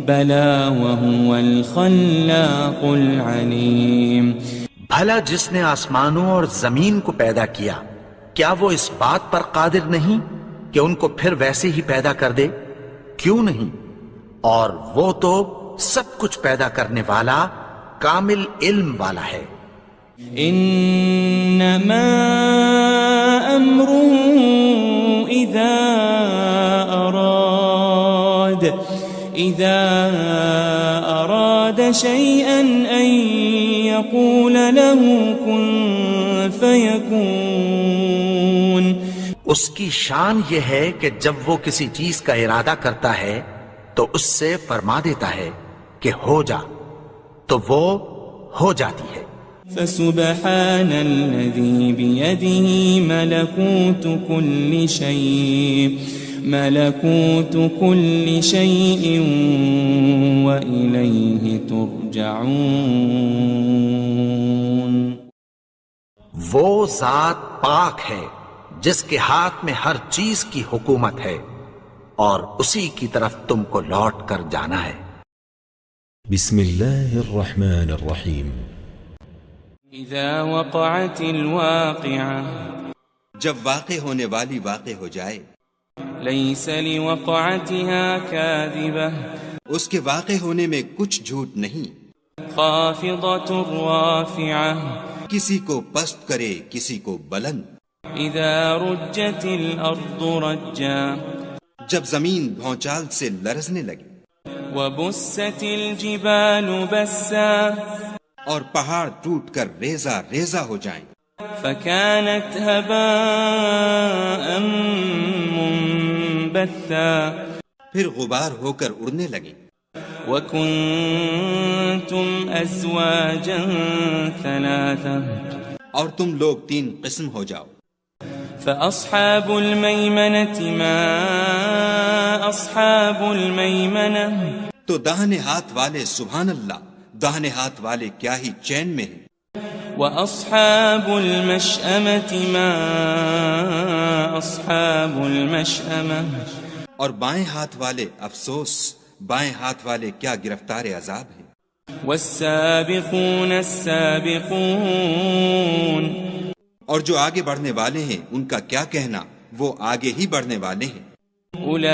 بلى وهو الخلاق العليم۔ بھلا جس نے آسمانوں اور زمین کو پیدا کیا، کیا وہ اس بات پر قادر نہیں کہ ان کو پھر ویسے ہی پیدا کر دے؟ کیوں نہیں؟ اور وہ تو سب کچھ پیدا کرنے والا، کامل علم والا ہے۔ انما امره اذا اراد شيئا ان يقول له كن فيكون۔ اس کی شان یہ ہے کہ جب وہ کسی چیز کا ارادہ کرتا ہے تو اس سے فرما دیتا ہے کہ ہو جا، تو وہ ہو جاتی ہے۔ فسبحان الذي بيده ملكوت كل شيء وإليه ترجعون۔ وہ ذات پاک ہے جس کے ہاتھ میں ہر چیز کی حکومت ہے، اور اسی کی طرف تم کو لوٹ کر جانا ہے۔ بسم اللہ الرحمن الرحیم۔ اذا وقعت الواقعة، جب واقع ہونے والی واقع ہو جائے، ليس لوقعتها كاذبة، اس کے واقع ہونے میں کچھ جھوٹ نہیں، خافضة رافعة، کسی کو پست کرے کسی کو بلند۔ اذا رجت الارض رجا، جب زمین بھونچال سے لرزنے لگی، وبست الجبال بسا، اور پہاڑ ٹوٹ کر ریزہ ریزہ ہو جائیں، فكانت هباء منبثا، پھر غبار ہو کر اڑنے لگیں، وكنتم ازواجا ثلاثا، اور تم لوگ 3 قسم ہو جاؤ۔ فأصحاب الميمنة ما أصحاب الميمنة، تو داہنے ہاتھ والے سبحان اللہ، داہنے ہاتھ والے کیا ہی چین میں ہیں۔ وأصحاب المشأمة ما أصحاب المشأمة، اور بائیں ہاتھ والے افسوس، بائیں ہاتھ والے کیا گرفتار عذاب ہیں۔ والسابقون السابقون، اور جو آگے بڑھنے والے ہیں ان کا کیا کہنا، وہ آگے ہی بڑھنے والے ہیں۔ اولئک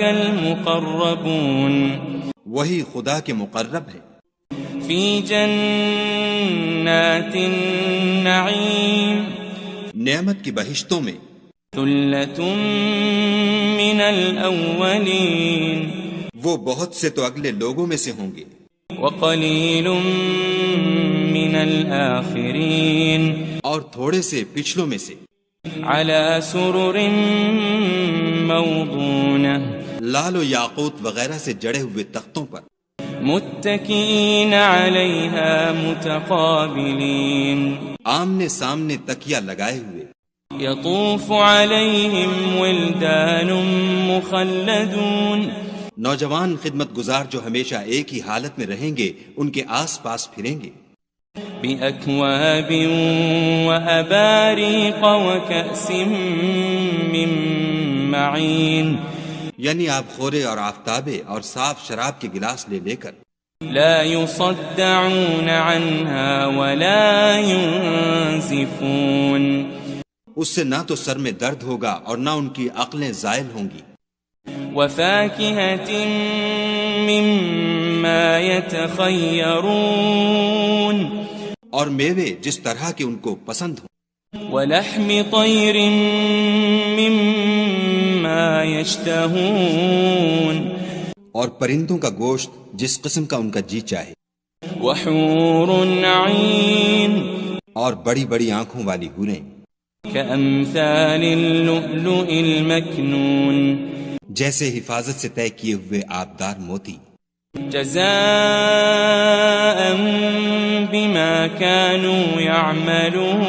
المقربون، وہی خدا کے مقرب ہیں۔ فی جنات النعیم، نعمت کی بہشتوں میں۔ ثلۃ من الاولین، وہ بہت سے تو اگلے لوگوں میں سے ہوں گے۔ وقلیل من الآخرین، اور تھوڑے سے پچھلوں میں سے۔ علی سرر موضونہ، لال و یاقوت وغیرہ سے جڑے ہوئے تختوں پر۔ متکئین علیہا متقابلین، آمنے سامنے تکیہ لگائے ہوئے۔ یطوف علیہم ولدان مخلدون، نوجوان خدمت گزار جو ہمیشہ ایک ہی حالت میں رہیں گے ان کے آس پاس پھریں گے۔ بأکواب وأباریق وکأس من معین، یعنی آپ خورے اور آفتابے اور صاف شراب کے گلاس لے لے کر۔ لا يصدعون عنها ولا ينزفون اس سے نہ تو سر میں درد ہوگا اور نہ ان کی عقلیں زائل ہوں گی. وفاكهة مما يتخيرون اور میوے جس طرح کے ان کو پسند ہوں. ولحم طير مما يشتهون اور پرندوں کا گوشت جس قسم کا ان کا جی چاہے. وحور عين اور بڑی بڑی آنکھوں والی حوریں كأمثال اللؤلؤ المكنون جیسے حفاظت سے طے کیے ہوئے آبدار موتی. جزاء بما كانوا يعملون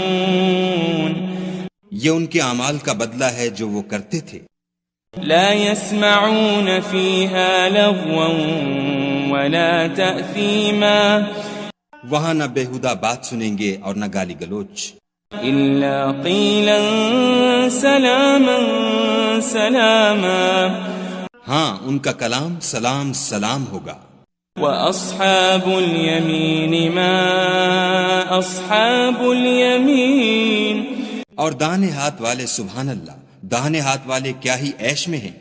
یہ ان کے اعمال کا بدلہ ہے جو وہ کرتے تھے. لا يسمعون فيها لغوا ولا تأثيما وہاں نہ بےہودہ بات سنیں گے اور نہ گالی گلوچ. إلا قيلا سلاما سلاما ہاں ان کا کلام سلام سلام ہوگا. وأصحاب اليمين ما أصحاب اليمين اور داہنے ہاتھ والے سبحان اللہ داہنے ہاتھ والے کیا ہی عیش میں ہیں.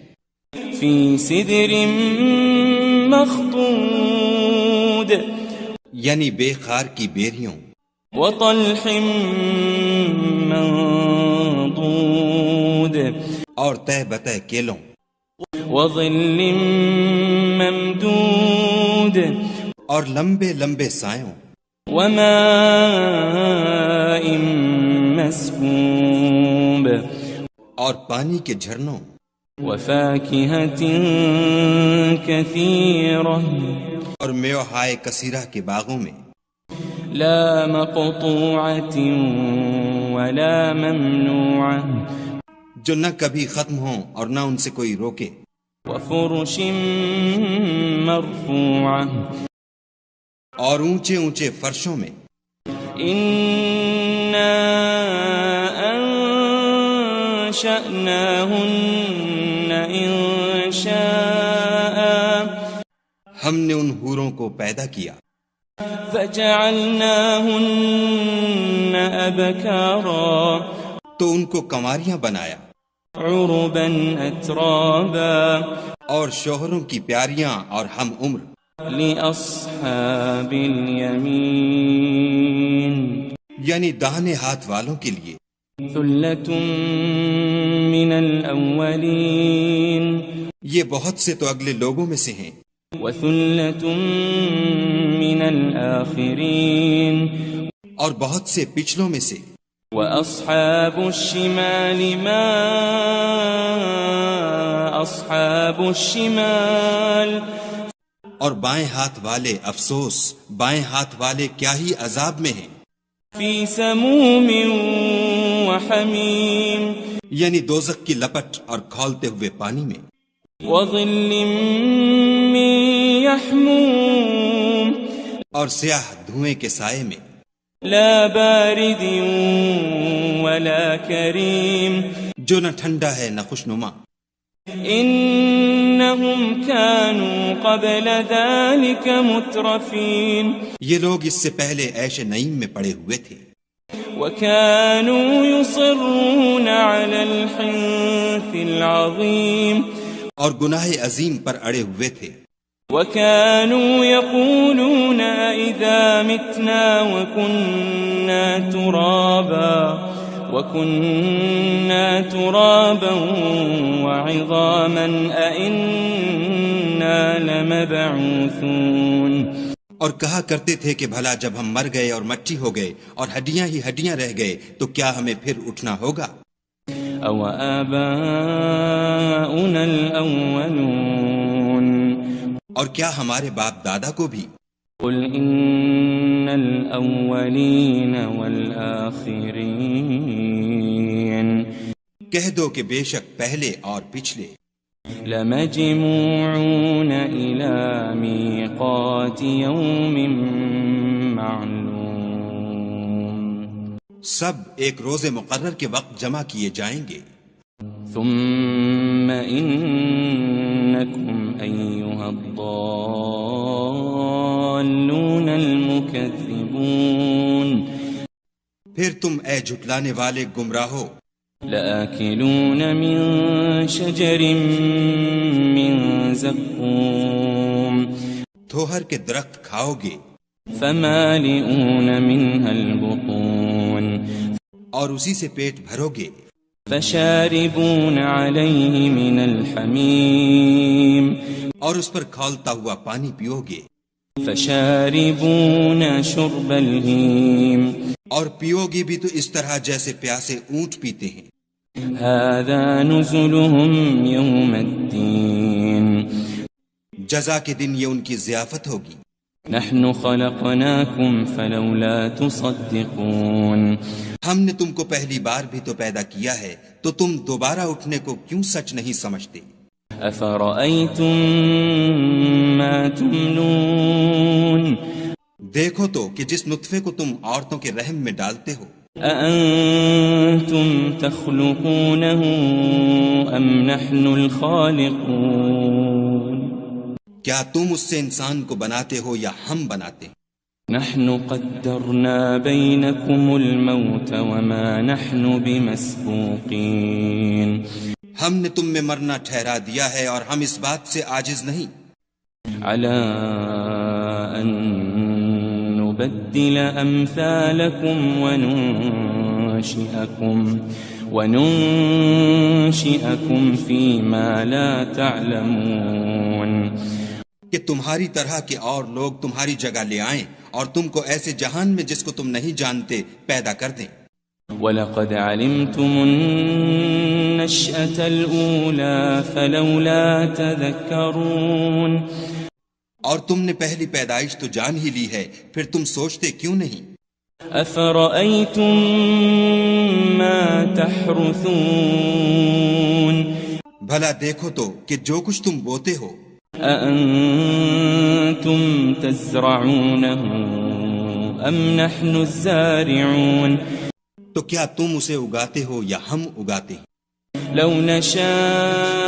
في سدر مخضود یعنی بے خار کی بیریوں وطلح منضود اور تہ بتہ کیلوں وظل ممدود اور لمبے لمبے سایوں وماء مسكوب اور پانی کے جھرنوں وفاكهة كثيرة اور میوہائے کثیرہ کے باغوں میں لا مقطوعة ولا ممنوعة جو نہ کبھی ختم ہوں اور نہ ان سے کوئی روکے. وفرش مرفوعة اور اونچے اونچے فرشوں میں إنا أنشأناهن إنشاء ہم نے ان حوروں کو پیدا کیا فجعلناهن أبكارا تو ان کو کنواریاں بنایا عربا أترابا اور شوہروں کی پیاریاں اور ہم عمر. لأصحاب اليمين یعنی داہنے ہاتھ والوں کے لیے ثلة من الأولين یہ بہت سے تو اگلے لوگوں میں سے ہیں وثلة من الآخرين اور بہت سے پچھلوں میں سے. وأصحاب الشمال ما أصحاب الشمال اور بائیں ہاتھ والے افسوس بائیں ہاتھ والے کیا ہی عذاب میں ہیں. في سموم وحميم یعنی دوزخ کی لپٹ اور کھولتے ہوئے پانی میں وظل من يحموم اور سیاہ دھوئیں کے سائے میں لا بارد ولا كريم جو نہ ٹھنڈا ہے نہ خوشنما. إنهم كانوا قبل ذلك مترفين یہ لوگ اس سے پہلے عیش نعیم میں پڑے ہوئے تھے وكانوا يصرون على الحنث العظيم اور گناہ عظیم پر اڑے ہوئے تھے. وكانوا يقولون أئذا متنا وكنا ترابا وعظاما أئنا لمبعوثون اور کہا کرتے تھے کہ بھلا جب ہم مر گئے اور مٹی ہو گئے اور ہڈیاں ہی ہڈیاں رہ گئے تو کیا ہمیں پھر اٹھنا ہوگا؟ او آباؤنا الاولون اور کیا ہمارے باپ دادا کو بھی؟ قل ان الاولین والآخرین کہہ دو کہ بے شک پہلے اور پچھلے لمجموعون الى میقات یوم معلوم سب ایک روز مقرر کے وقت جمع کیے جائیں گے. ثم انکم ایھا الضالون پھر تم اے جھٹلانے والے گمراہو لآكلون من شجر من زقوم تھوہر کے درخت کھاؤ گے فمالئون منها البطون اور اسی سے پیٹ بھرو گے فشاربون عليه من الحميم اور اس پر کھولتا ہوا پانی پیو گے فشاربون شرب الهيم اور پیو گے بھی تو اس طرح جیسے پیاسے اونٹ پیتے ہیں هذا نزلهم يوم الدين جزا کے دن یہ ان کی ضیافت ہوگی نحن خلقناكم فلولا تصدقون ہم نے تم کو پہلی بار بھی تو پیدا کیا ہے تو تم دوبارہ اٹھنے کو کیوں سچ نہیں سمجھتے افرأيتم ما تمنون دیکھو تو کہ جس نطفے کو تم عورتوں کے رحم میں ڈالتے ہو أأنتم تخلقونه أم نحن الخالقون کیا تم اس سے انسان کو بناتے ہو یا ہم بناتے ہیں نحن قدرنا بينكم الموت وما نحن بمسبوقين ہم نے تم میں مرنا ٹھہرا دیا ہے اور ہم اس بات سے عاجز نہیں على أن نبدل أمثالكم وننشئكم فيما لا تعلمون کہ تمہاری طرح کے اور لوگ تمہاری جگہ لے آئیں اور تم کو ایسے جہان میں جس کو تم نہیں جانتے پیدا کر دیں وَلَقَدْ عَلِمْتُمُ النَّشْأَةَ الْأُولَى فَلَوْلَا تَذَكَّرُونَ اور تم نے پہلی پیدائش تو جان ہی لی ہے پھر تم سوچتے کیوں نہیں أَفَرَأَيْتُم مَّا تَحْرُثُونَ بھلا دیکھو تو کہ جو کچھ تم بوتے ہو أَأَنتُمْ تَزْرَعُونَهُ أَمْ نَحْنُ الزَّارِعُونَ تو کیا تم اسے اگاتے ہو یا ہم اگاتے ہیں لو نشاء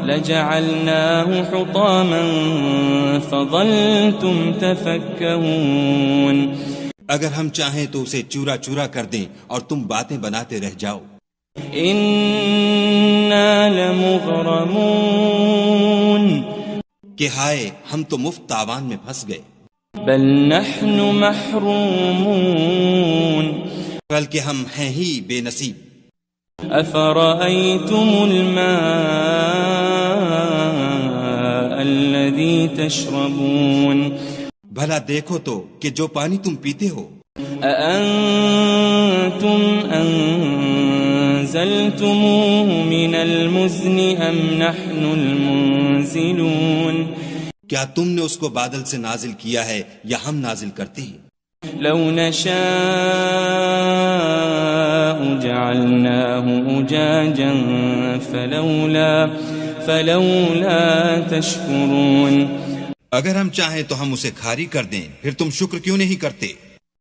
لجعلناه حطاما فظلتم تفكهون اگر ہم چاہیں تو اسے چورا چورا کر دیں اور تم باتیں بناتے رہ جاؤ إنا لمغرمون کہ ہائے ہم تو مفت تاوان میں پھنس گئے بل نحن محرومون بلکہ ہم ہیں ہی بے نصیب أفرأيتم الماء الذي تشربون بھلا دیکھو تو کہ جو پانی تم پیتے ہو أأنتم أنزلتموه من المزن أم نحن المنزلون کیا تم نے اس کو بادل سے نازل کیا ہے یا ہم نازل کرتے ہیں لو نشاء جعلناه أجاجا فلولا تشكرون اگر ہم چاہیں تو ہم اسے کھاری کر دیں پھر تم شکر کیوں نہیں کرتے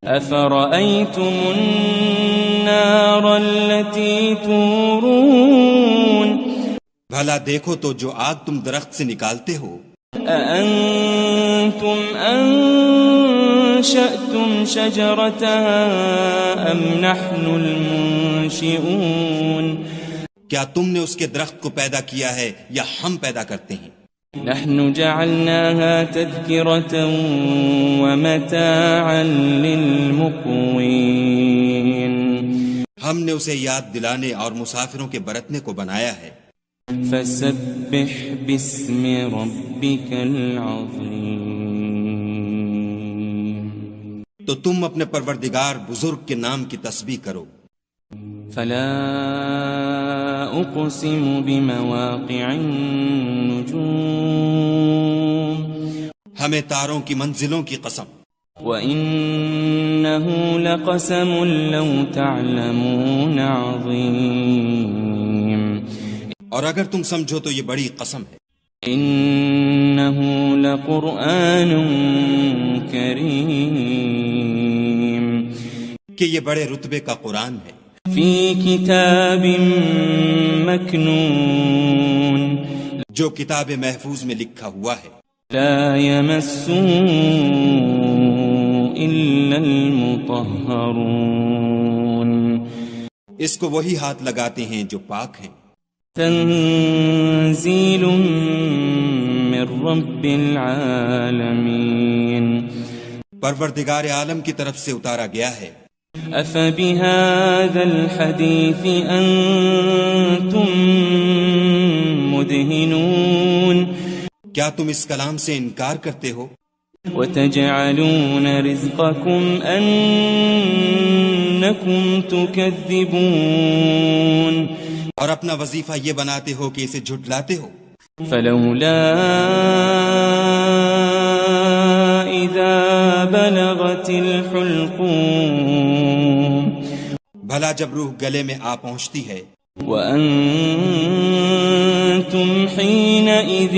أفرأيتم النار التي تورون بھلا دیکھو تو جو آگ تم درخت سے نکالتے ہو أأنتم أنشأتم شجرتها أم نحن المنشئون کیا تم نے اس کے درخت کو پیدا کیا ہے یا ہم پیدا کرتے ہیں نحن جعلناها تذكرة ومتاعا للمقوين ہم نے اسے یاد دلانے اور مسافروں کے برتنے کو بنایا ہے فسبح باسم ربك العظيم تو تم اپنے پروردگار بزرگ کے نام کی تسبیح کرو فلا أقسم بمواقع النجوم ہمیں تاروں کی منزلوں کی قسم وإنه لقسم لو تعلمون عظيم اور اگر تم سمجھو تو یہ بڑی قسم ہے إنه لقرآن كريم کہ یہ بڑے رتبے کا قرآن ہے في كتاب مكنون جو کتاب محفوظ میں لکھا ہوا ہے لا يمسه إلا المطهرون اس کو وہی ہاتھ لگاتے ہیں جو پاک ہیں. تنزيل من رب العالمين پروردگار عالم کی طرف سے اتارا گیا ہے. أفبهذا الحديث أنتم مدهنون کیا تم اس کلام سے انکار کرتے ہو؟ وتجعلون رزقكم أنكم تكذبون اور اپنا وظیفہ یہ بناتے ہو کہ اسے جھٹلاتے ہو. فلولا إذا بلغت الحلقوم بھلا جب روح گلے میں آ پہنچتی ہے وأنتم حينئذ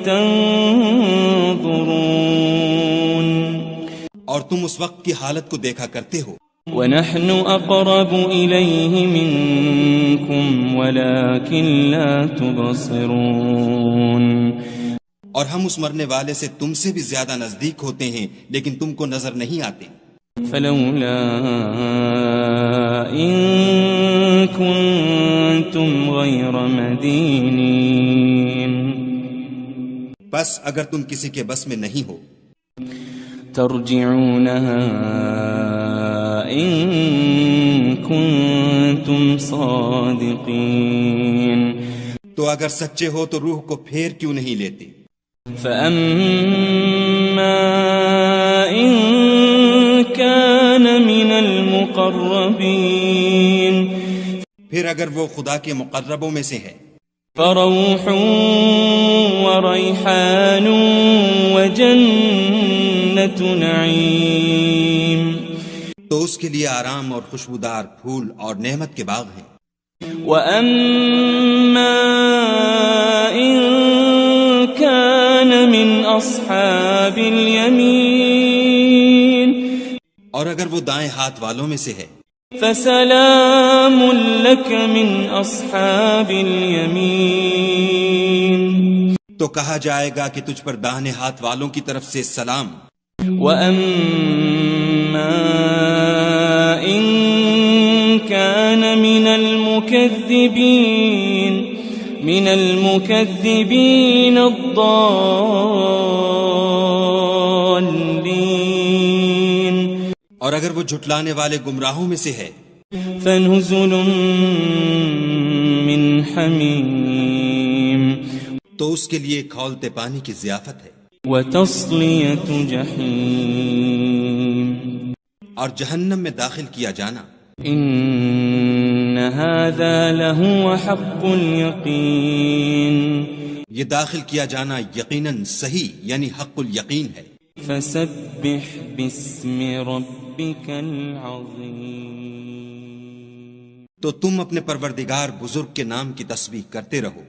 تنظرون اور تم اس وقت کی حالت کو دیکھا کرتے ہو. ونحن أقرب إليه منكم ولكن لا تبصرون اور ہم اس مرنے والے سے تم سے بھی زیادہ نزدیک ہوتے ہیں لیکن تم کو نظر نہیں آتے. فلولا إن كنتم غير مدينين بس اگر تم کسی کے بس میں نہیں ہو ترجعونها إن كنتم صادقين تو اگر سچے ہو تو روح کو پھیر کیوں نہیں لیتے. فأما إن كان من المقربين پھر اگر وہ خدا کے مقربوں میں سے ہے فروح وريحان وجنة نعيم تو اس کے لیے آرام اور خوشبودار پھول اور نعمت کے باغ ہیں. وأما إن كان من أصحاب اليمين اور اگر وہ دائیں ہاتھ والوں میں سے ہے فسلام لك من أصحاب اليمين تو کہا جائے گا کہ تجھ پر داہنے ہاتھ والوں کی طرف سے سلام. وأما إن كان من المكذبين الضالين اور اگر وہ جھٹلانے والے گمراہوں میں سے ہے فنزل من حمیم تو اس کے لیے کھولتے پانی کی ضیافت ہے. وتصلیۃ جحیم اور جہنم میں داخل کیا جانا. ان هذا لهو حق اليقین یہ داخل کیا جانا یقیناً صحیح یعنی حق الیقین ہے. فسبح باسم ربك العظیم تو تم اپنے پروردگار بزرگ کے نام کی تسبیح کرتے رہو.